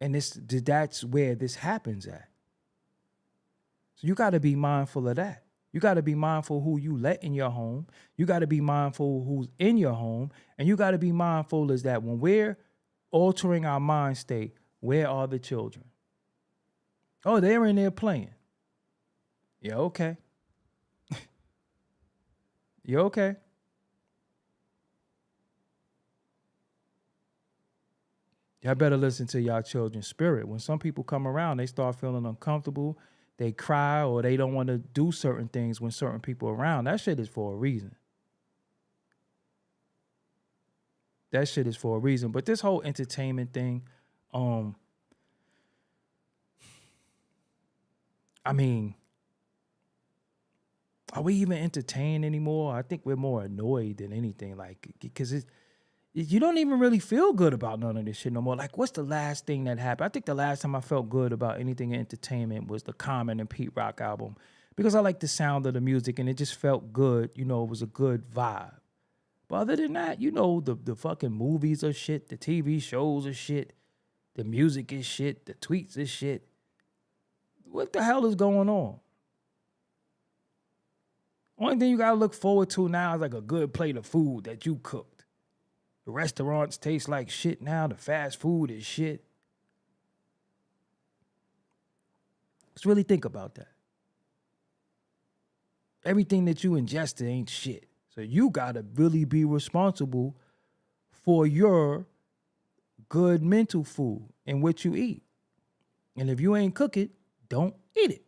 S1: And that's where this happens at. So you got to be mindful of that. You got to be mindful who you let in your home. You got to be mindful who's in your home. And you got to be mindful is that when we're altering our mind state, where are the children? Oh, they're in there playing. Yeah, okay. You okay? Y'all better listen to y'all children's spirit. When some people come around, they start feeling uncomfortable. They cry or they don't want to do certain things when certain people are around. That shit is for a reason. That shit is for a reason. But this whole entertainment thing, I mean, are we even entertained anymore? I think we're more annoyed than anything. Like, because you don't even really feel good about none of this shit no more. Like, what's the last thing that happened? I think the last time I felt good about anything in entertainment was the Common and Pete Rock album because I like the sound of the music and it just felt good. You know, it was a good vibe. But other than that, you know, the fucking movies are shit, the TV shows are shit, the music is shit, the tweets is shit. What the hell is going on? Only thing you gotta look forward to now is like a good plate of food that you cooked. The restaurants taste like shit now. The fast food is shit. Let's really think about that. Everything that you ingested ain't shit. So you gotta really be responsible for your good mental food and what you eat. And if you ain't cook it, don't eat it.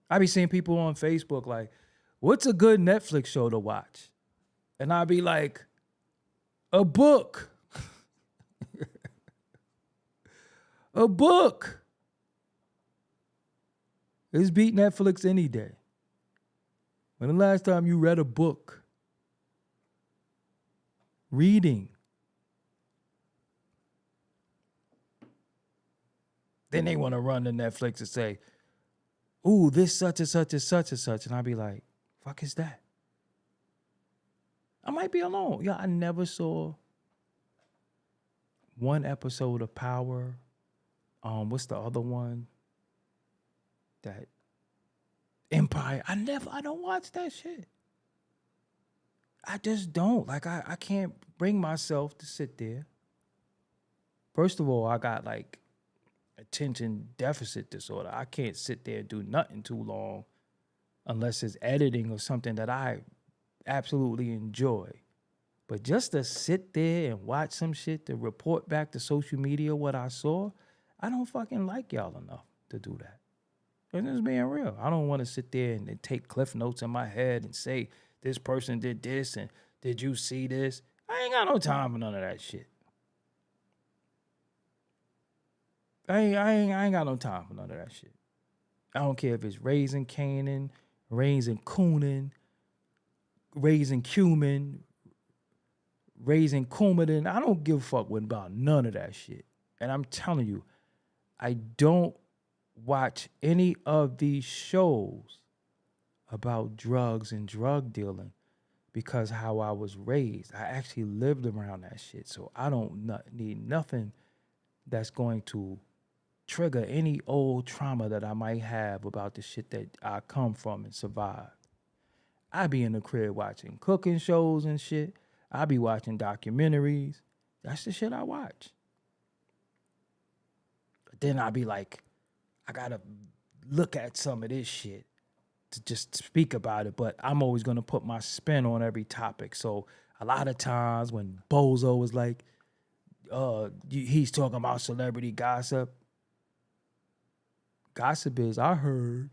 S1: I be seeing people on Facebook like, what's a good Netflix show to watch? And I be like, a book. A book. It's beat Netflix any day. When the last time you read a book? Reading. Then they want to run to Netflix and say, ooh, this such and such and such and such. And I be like, fuck is that? I might be alone. Yeah, I never saw one episode of Power. What's the other one? That Empire. I don't watch that shit. I just don't. Like, I can't bring myself to sit there. First of all, I got like attention deficit disorder. I can't sit there and do nothing too long unless it's editing or something that I absolutely enjoy. But just to sit there and watch some shit to report back to social media what I saw, I don't fucking like y'all enough to do that. And just being real. I don't want to sit there and take cliff notes in my head and say, this person did this and did you see this? I ain't got no time for none of that shit. I ain't got no time for none of that shit. I don't care if it's raising Canaan, raising Coonan, raising cumin, raising coumadin. I don't give a fuck about none of that shit. And I'm telling you, I don't watch any of these shows about drugs and drug dealing because how I was raised. I actually lived around that shit. So I don't need nothing that's going to trigger any old trauma that I might have about the shit that I come from and survived. I be in the crib watching cooking shows and shit. I be watching documentaries. That's the shit I watch. But then I be like, I gotta look at some of this shit to just speak about it. But I'm always gonna put my spin on every topic. So a lot of times when Bozo was like, he's talking about celebrity gossip. Gossip is, I heard.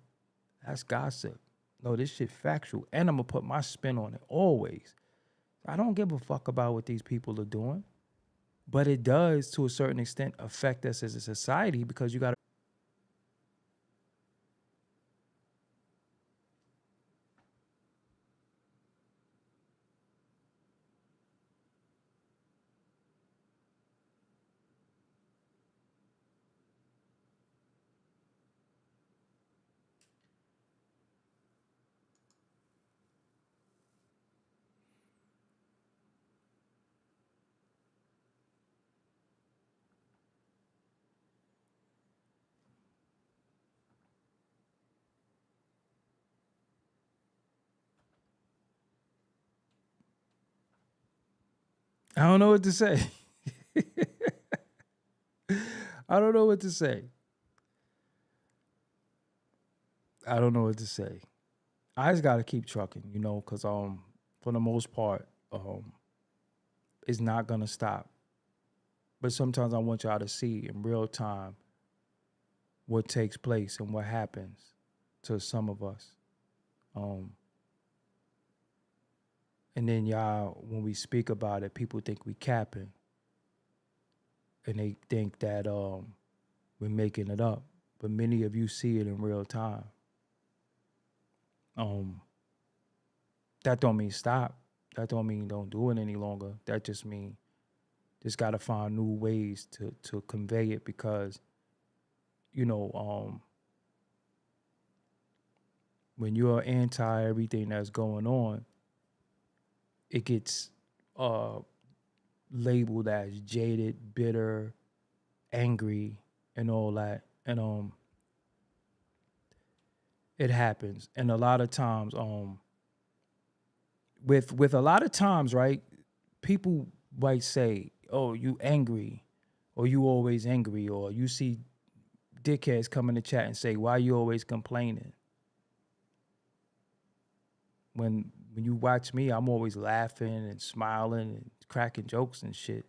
S1: That's gossip. No, this shit factual. And I'm gonna put my spin on it always. I don't give a fuck about what these people are doing. But it does, to a certain extent, affect us as a society because you gotta. I don't know what to say. I don't know what to say. I don't know what to say. I just gotta keep trucking, because for the most part, it's not gonna stop. But sometimes I want y'all to see in real time what takes place and what happens to some of us. And then y'all, when we speak about it, people think we capping. And they think that we're making it up. But many of you see it in real time. That don't mean stop. That don't mean don't do it any longer. That just mean just gotta find new ways to convey it because, when you're anti everything that's going on, it gets labeled as jaded, bitter, angry, and all that. And it happens. And a lot of times, with a lot of times, right, people might say, oh, you angry, or you always angry, or you see dickheads come in the chat and say, why you always complaining? When you watch me, I'm always laughing and smiling and cracking jokes and shit.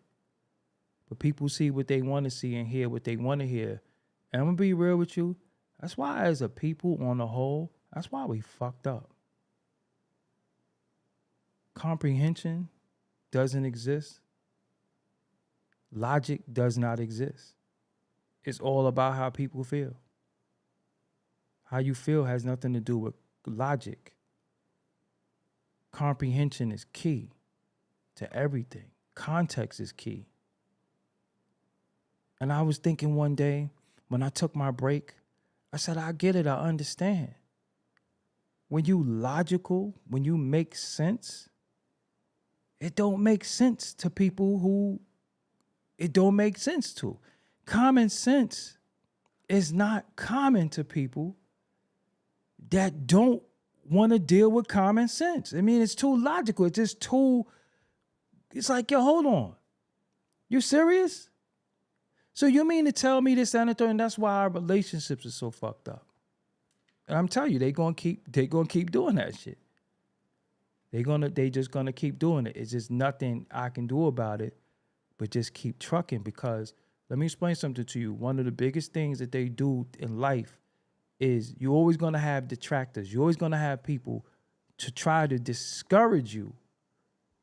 S1: But people see what they want to see and hear what they want to hear. And I'm going to be real with you. That's why as a people on the whole, that's why we fucked up. Comprehension doesn't exist. Logic does not exist. It's all about how people feel. How you feel has nothing to do with logic. Comprehension is key to everything. Context is key. And I was thinking one day when I took my break, I said, I get it, I understand. When you logical, when you make sense, it don't make sense to people who it don't make sense to. Common sense is not common to people that don't want to deal with common sense. I mean, it's too logical. It's just too, it's like, yo, hold on. You serious? So you mean to tell me this, Senator, and that's why our relationships are so fucked up? And I'm telling you, they gonna keep doing that shit. They just gonna keep doing it. It's just nothing I can do about it, but just keep trucking because let me explain something to you. One of the biggest things that they do in life is you're always gonna have detractors. You're always gonna have people to try to discourage you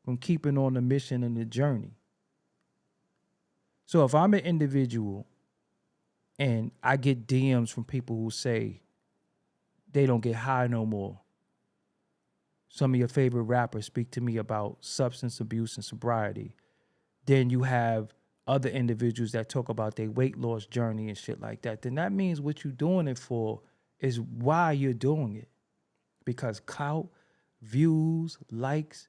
S1: from keeping on the mission and the journey. So if I'm an individual and I get DMs from people who say they don't get high no more, some of your favorite rappers speak to me about substance abuse and sobriety, then you have other individuals that talk about their weight loss journey and shit like that, then that means what you're doing it for is why you're doing it. Because clout, views, likes,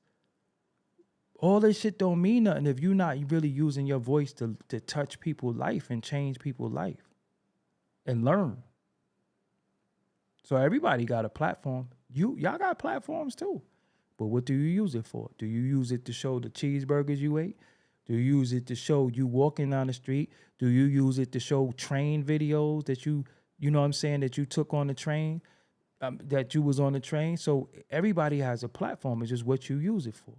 S1: all this shit don't mean nothing if you're not really using your voice to touch people's life and change people's life and learn. So everybody got a platform. Y'all got platforms too. But what do you use it for? Do you use it to show the cheeseburgers you ate? Do you use it to show you walking down the street? Do you use it to show train videos that you know what I'm saying, that you took on the train, that you was on the train? So everybody has a platform. It's just what you use it for.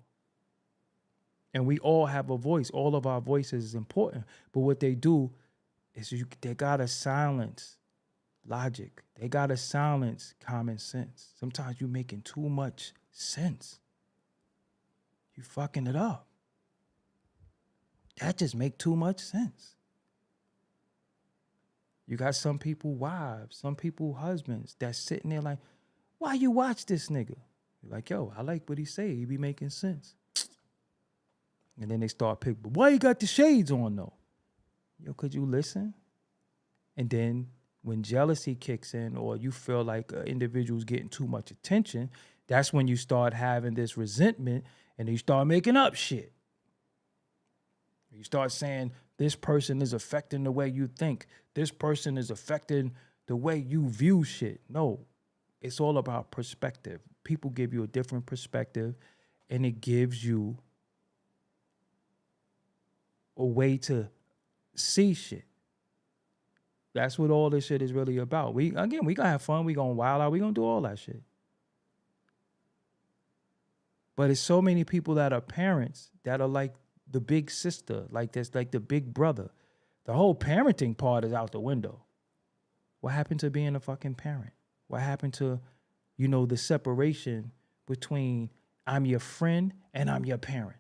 S1: And we all have a voice. All of our voices is important. But what they do is they gotta silence logic. They gotta silence common sense. Sometimes you're making too much sense. You fucking it up. That just make too much sense. You got some people wives, some people husbands that's sitting there like, why you watch this nigga? You're like, yo, I like what he say. He be making sense. And then they start picking, but why you got the shades on though? Yo, could you listen? And then when jealousy kicks in, or you feel like an individual's getting too much attention, that's when you start having this resentment, and you start making up shit. You start saying, this person is affecting the way you think. This person is affecting the way you view shit. No, it's all about perspective. People give you a different perspective, and it gives you a way to see shit. That's what all this shit is really about. We gonna have fun. We gonna wild out. We gonna do all that shit. But it's so many people that are parents that are like the big sister, like this, like the big brother. The whole parenting part is out the window. What happened to being a fucking parent? What happened to, the separation between I'm your friend and I'm your parent?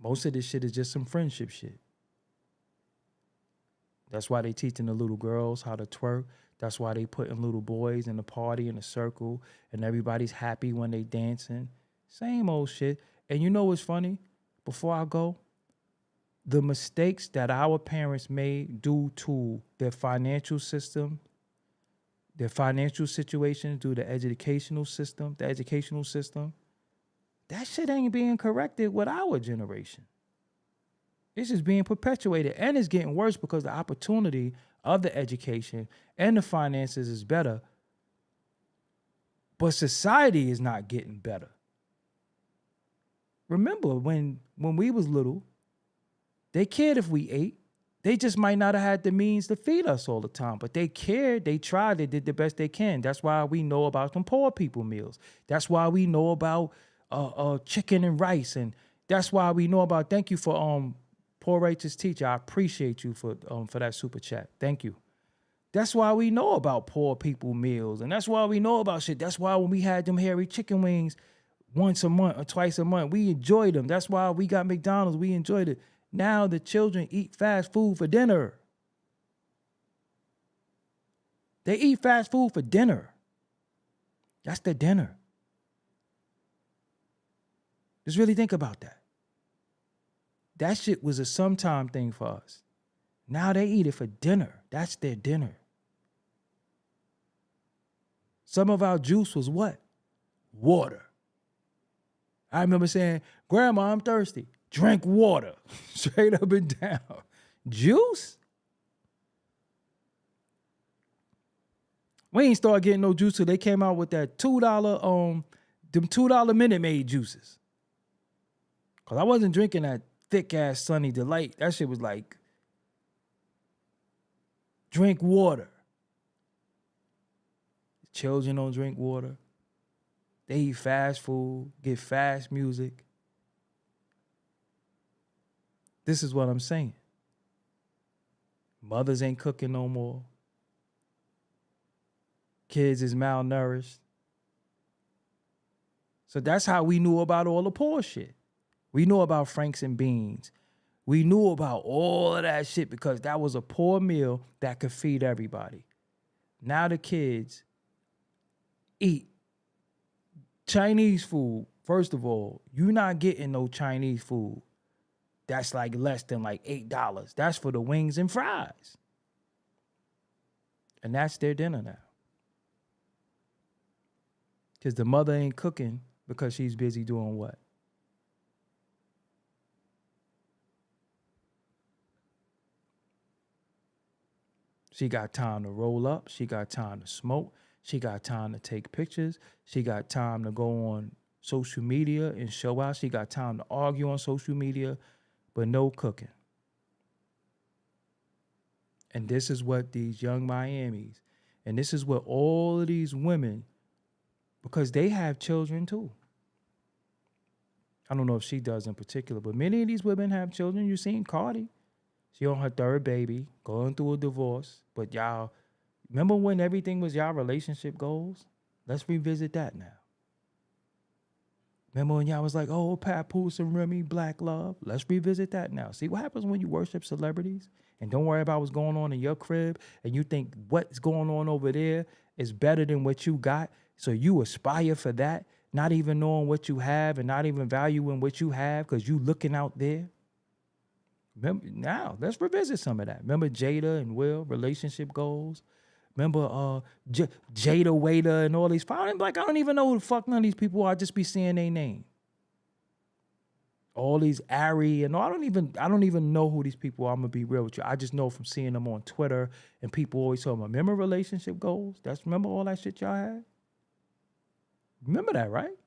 S1: Most of this shit is just some friendship shit. That's why they teaching the little girls how to twerk. That's why they putting little boys in the party in a circle, and everybody's happy when they dancing. Same old shit. And you know what's funny? Before I go, the mistakes that our parents made due to their financial system, their financial situation, due to the educational system, that shit ain't being corrected with our generation. It's just being perpetuated, and it's getting worse because the opportunity of the education and the finances is better, but society is not getting better. Remember when we was little, they cared if we ate. They just might not have had the means to feed us all the time, but they cared, they tried, they did the best they can. That's why we know about some poor people meals. That's why we know about chicken and rice, and that's why we know about, thank you for Poor Righteous Teacher. I appreciate you for that super chat. Thank you. That's why we know about poor people meals, and that's why we know about shit. That's why when we had them hairy chicken wings once a month or twice a month, we enjoyed them. That's why we got McDonald's. We enjoyed it. Now the children eat fast food for dinner. They eat fast food for dinner. That's their dinner. Just really think about that. That shit was a sometime thing for us. Now they eat it for dinner. That's their dinner. Some of our juice was what? Water. I remember saying, Grandma, I'm thirsty. Drink water. Straight up and down. Juice? We ain't start getting no juice till they came out with that $2, them $2 Minute Maid juices. Cause I wasn't drinking that thick ass Sunny Delight. That shit was like, drink water. Children don't drink water. They eat fast food, get fast music. This is what I'm saying. Mothers ain't cooking no more. Kids is malnourished. So that's how we knew about all the poor shit. We knew about Franks and Beans. We knew about all of that shit because that was a poor meal that could feed everybody. Now the kids eat Chinese food. First of all, you're not getting no Chinese food that's like less than like $8. That's for the wings and fries. And that's their dinner now. Because the mother ain't cooking because she's busy doing what? She got time to roll up. She got time to smoke. She got time to take pictures. She got time to go on social media and show out. She got time to argue on social media, but no cooking. And this is what these young Miamis, and this is what all of these women, because they have children too. I don't know if she does in particular, but many of these women have children. You've seen Cardi. She on her third baby, going through a divorce. But y'all, remember when everything was y'all relationship goals? Let's revisit that now. Remember when y'all was like, oh, Papoose and Remy, Black Love? Let's revisit that now. See what happens when you worship celebrities and don't worry about what's going on in your crib and you think what's going on over there is better than what you got. So you aspire for that, not even knowing what you have and not even valuing what you have because you looking out there. Remember, now, let's revisit some of that. Remember Jada and Will, relationship goals? Remember Jada Waiter and all these. I don't even know who the fuck none of these people are. I just be seeing their name. All these Ari and all, I don't even know who these people are. I'm gonna be real with you. I just know from seeing them on Twitter and people always talking about, remember relationship goals? Remember all that shit y'all had? Remember that, right?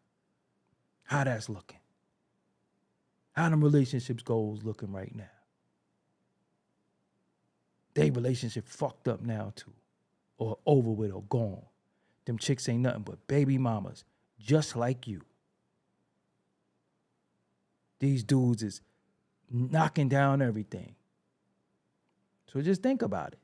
S1: How that's looking. How them relationships goals looking right now. They relationship fucked up now too. Or over with or gone. Them chicks ain't nothing but baby mamas, just like you. These dudes is knocking down everything. So just think about it.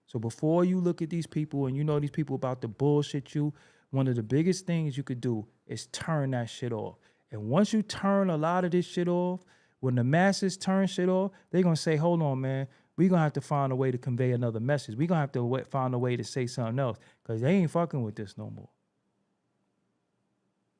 S1: So before you look at these people and you know these people about to bullshit you, one of the biggest things you could do is turn that shit off. And once you turn a lot of this shit off, when the masses turn shit off, they're going to say, hold on, man. We're going to have to find a way to convey another message. We're going to have to find a way to say something else because they ain't fucking with this no more.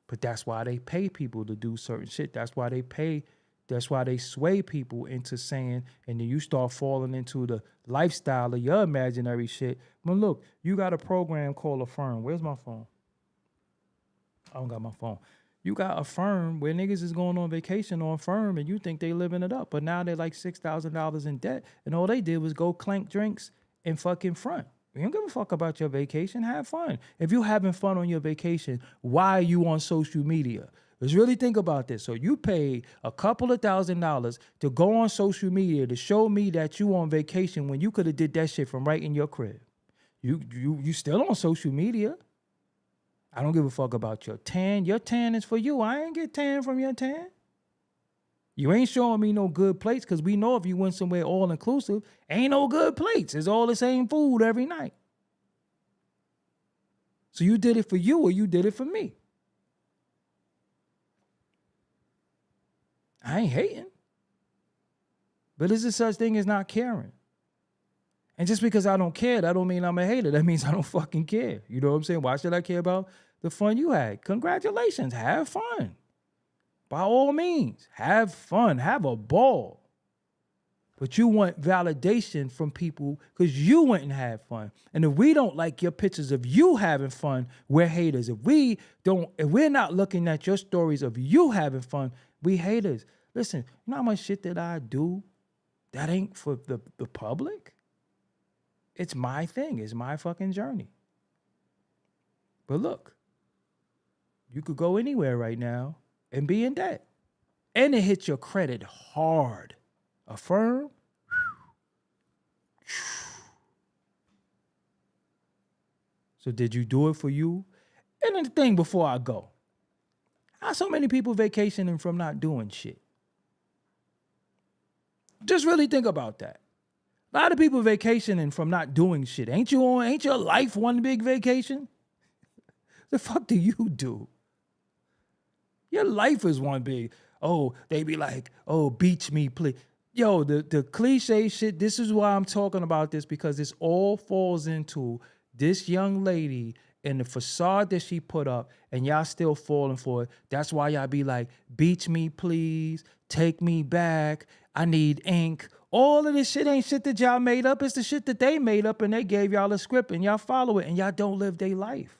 S1: But that's why they pay people to do certain shit. That's why they sway people into saying, and then you start falling into the lifestyle of your imaginary shit. But look, you got a program called Affirm. Where's my phone? I don't got my phone. You got Affirm where niggas is going on vacation on Affirm and you think they living it up. But now they're like $6,000 in debt. And all they did was go clank drinks and fucking front. You don't give a fuck about your vacation. Have fun. If you're having fun on your vacation, why are you on social media? Let's really think about this. So you paid a couple of $1,000s to go on social media to show me that you on vacation when you could have did that shit from right in your crib. You still on social media. I don't give a fuck about your tan. Your tan is for you. I ain't get tan from your tan. You ain't showing me no good plates because we know if you went somewhere all-inclusive, ain't no good plates. It's all the same food every night. So you did it for you or you did it for me. I ain't hating. But there's a such thing as not caring. And just because I don't care, that don't mean I'm a hater. That means I don't fucking care. You know what I'm saying? Why should I care about the fun you had? Congratulations. Have fun. By all means, have fun. Have a ball. But you want validation from people because you went and had fun. And if we don't like your pictures of you having fun, we're haters. If we're not looking at your stories of you having fun, we haters. Listen, you know how much shit that I do that ain't for the public? It's my thing. It's my fucking journey. But look, you could go anywhere right now and be in debt. And it hits your credit hard. Affirm. So did you do it for you? And then the thing before I go. How so many people vacationing from not doing shit? Just really think about that. A lot of people vacationing from not doing shit. Ain't your life one big vacation? The fuck do you do? Your life is one big, they be like, beach me, please. Yo, the cliche shit, this is why I'm talking about this, because this all falls into this young lady and the facade that she put up, and y'all still falling for it. That's why y'all be like, beach me, please, take me back, I need ink. All of this shit ain't shit that y'all made up. It's the shit that they made up and they gave y'all a script and y'all follow it and y'all don't live their life.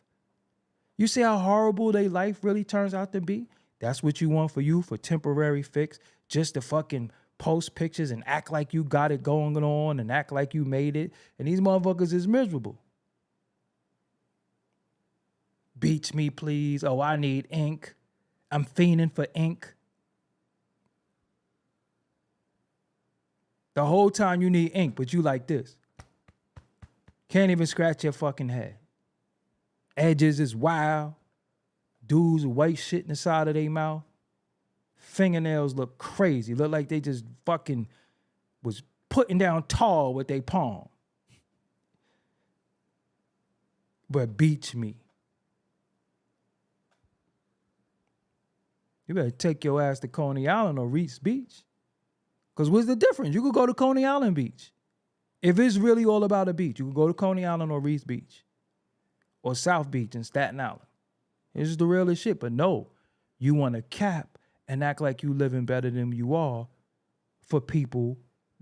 S1: You see how horrible their life really turns out to be? That's what you want for you, for temporary fix, just to fucking post pictures and act like you got it going on and act like you made it. And these motherfuckers is miserable. Beach me, please. Oh, I need ink. I'm fiending for ink. The whole time you need ink, but you like this. Can't even scratch your fucking head. Edges is wild. Dudes with white shit in the side of their mouth. Fingernails look crazy. Look like they just fucking was putting down tar with their palm. But beach me. You better take your ass to Coney Island or Reese Beach. Because what's the difference? You could go to Coney Island Beach. If it's really all about a beach, you could go to Coney Island or Reese Beach. Or South Beach in Staten Island. This is the realest shit. But no, you want to cap and act like you living better than you are for people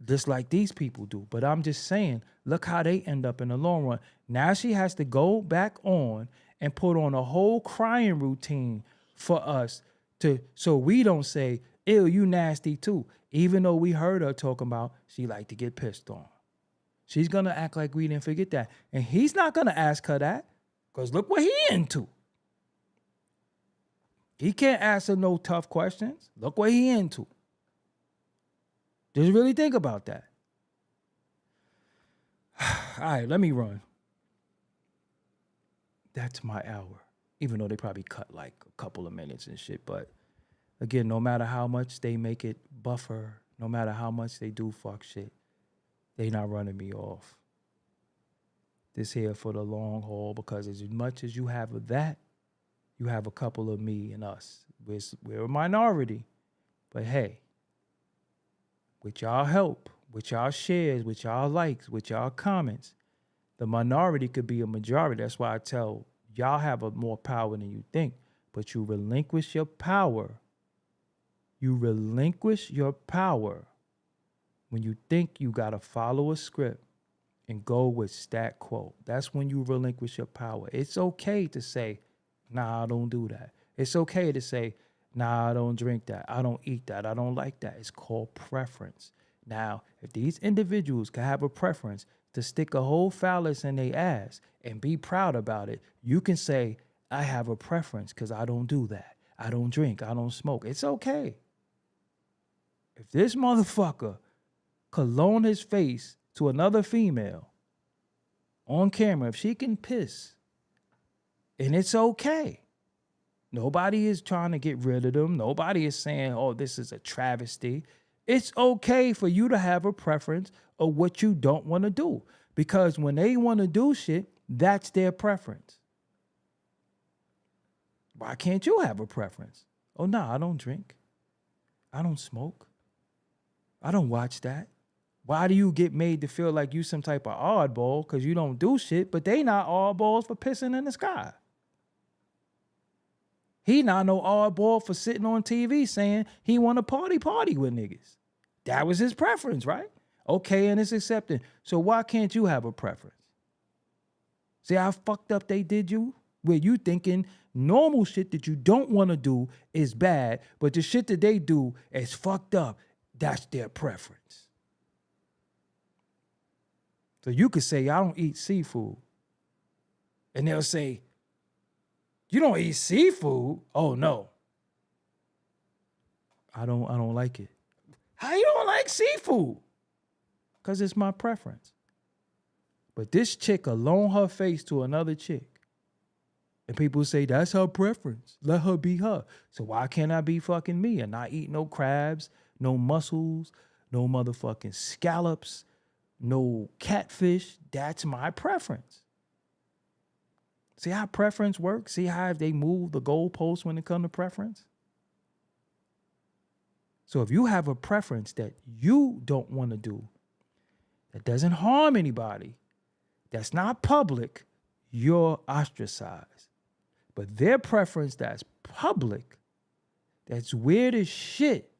S1: just like these people do. But I'm just saying, look how they end up in the long run. Now she has to go back on and put on a whole crying routine for us so we don't say, ew, you nasty too. Even though we heard her talking about she like to get pissed on. She's going to act like we didn't forget that. And he's not going to ask her that because look what he into. He can't ask her no tough questions. Look what he into. Just really think about that. All right, let me run. That's my hour. Even though they probably cut like a couple of minutes and shit. But again, no matter how much they make it buffer, no matter how much they do fuck shit, they not running me off. This here for the long haul because as much as you have of that, you have a couple of me and us. We're a minority. But hey, with y'all help, with y'all shares, with y'all likes, with y'all comments, the minority could be a majority. That's why I tell y'all have a more power than you think. But you relinquish your power. You relinquish your power when you think you got to follow a script and go with stat quo. That's when you relinquish your power. It's okay to say, nah, I don't do that. It's okay to say, nah, I don't drink that. I don't eat that. I don't like that. It's called preference. Now, if these individuals can have a preference to stick a whole phallus in their ass and be proud about it, you can say, I have a preference because I don't do that. I don't drink. I don't smoke. It's okay. If this motherfucker cologne his face to another female on camera, if she can piss, and it's okay. Nobody is trying to get rid of them. Nobody is saying, oh, this is a travesty. It's okay for you to have a preference of what you don't want to do. Because when they want to do shit, that's their preference. Why can't you have a preference? Oh, no, I don't drink. I don't smoke. I don't watch that. Why do you get made to feel like you some type of oddball because you don't do shit, but they not oddballs for pissing in the sky? He not no oddball for sitting on TV saying he want to party with niggas. That was his preference, right? Okay, and it's accepted. So why can't you have a preference? See how fucked up they did you? Where you thinking normal shit that you don't want to do is bad, but the shit that they do is fucked up. That's their preference. So you could say, I don't eat seafood. And they'll say, you don't eat seafood? Oh, no. I don't like it. How you don't like seafood? Because it's my preference. But this chick will loan her face to another chick. And people say, that's her preference. Let her be her. So why can't I be fucking me and not eat no crabs, no mussels, no motherfucking scallops, no catfish? That's my preference. See how preference works? See how they move the goalposts when it comes to preference? So if you have a preference that you don't want to do, that doesn't harm anybody, that's not public, you're ostracized. But their preference that's public, that's weird as shit,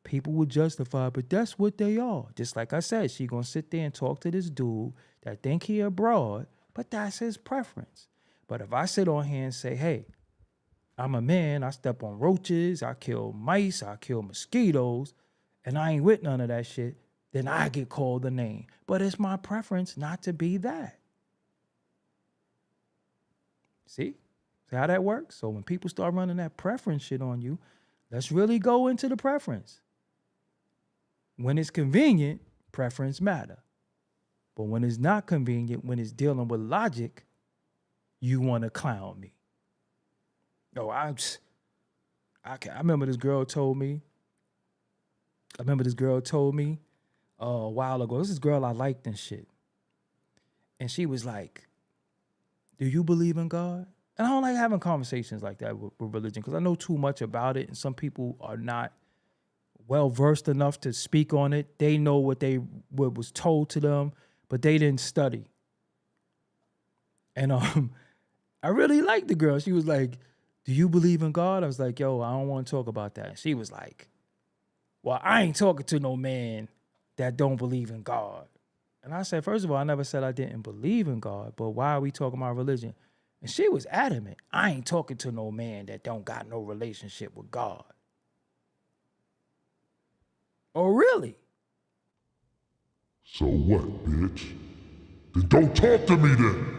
S1: people will justify, but that's what they are. Just like I said, she gonna sit there and talk to this dude that think he a broad, but that's his preference. But if I sit on here and say, hey, I'm a man, I step on roaches, I kill mice, I kill mosquitoes, and I ain't with none of that shit, then I get called a name. But it's my preference not to be that. See? See how that works? So when people start running that preference shit on you, let's really go into the preference. When it's convenient, preference matter. But when it's not convenient, when it's dealing with logic, you want to clown me. Oh, I remember this girl told me. A while ago. This is girl I liked and shit. And she was like, do you believe in God? And I don't like having conversations like that with religion because I know too much about it. And some people are not well-versed enough to speak on it. They know what was told to them, but they didn't study. And I really liked the girl. She was like, do you believe in God? I was like, yo, I don't want to talk about that. And she was like, well, I ain't talking to no man that don't believe in God. And I said, first of all, I never said I didn't believe in God, but why are we talking about religion? And she was adamant. I ain't talking to no man that don't got no relationship with God. Oh, really?
S3: So what, bitch? Then don't talk to me then!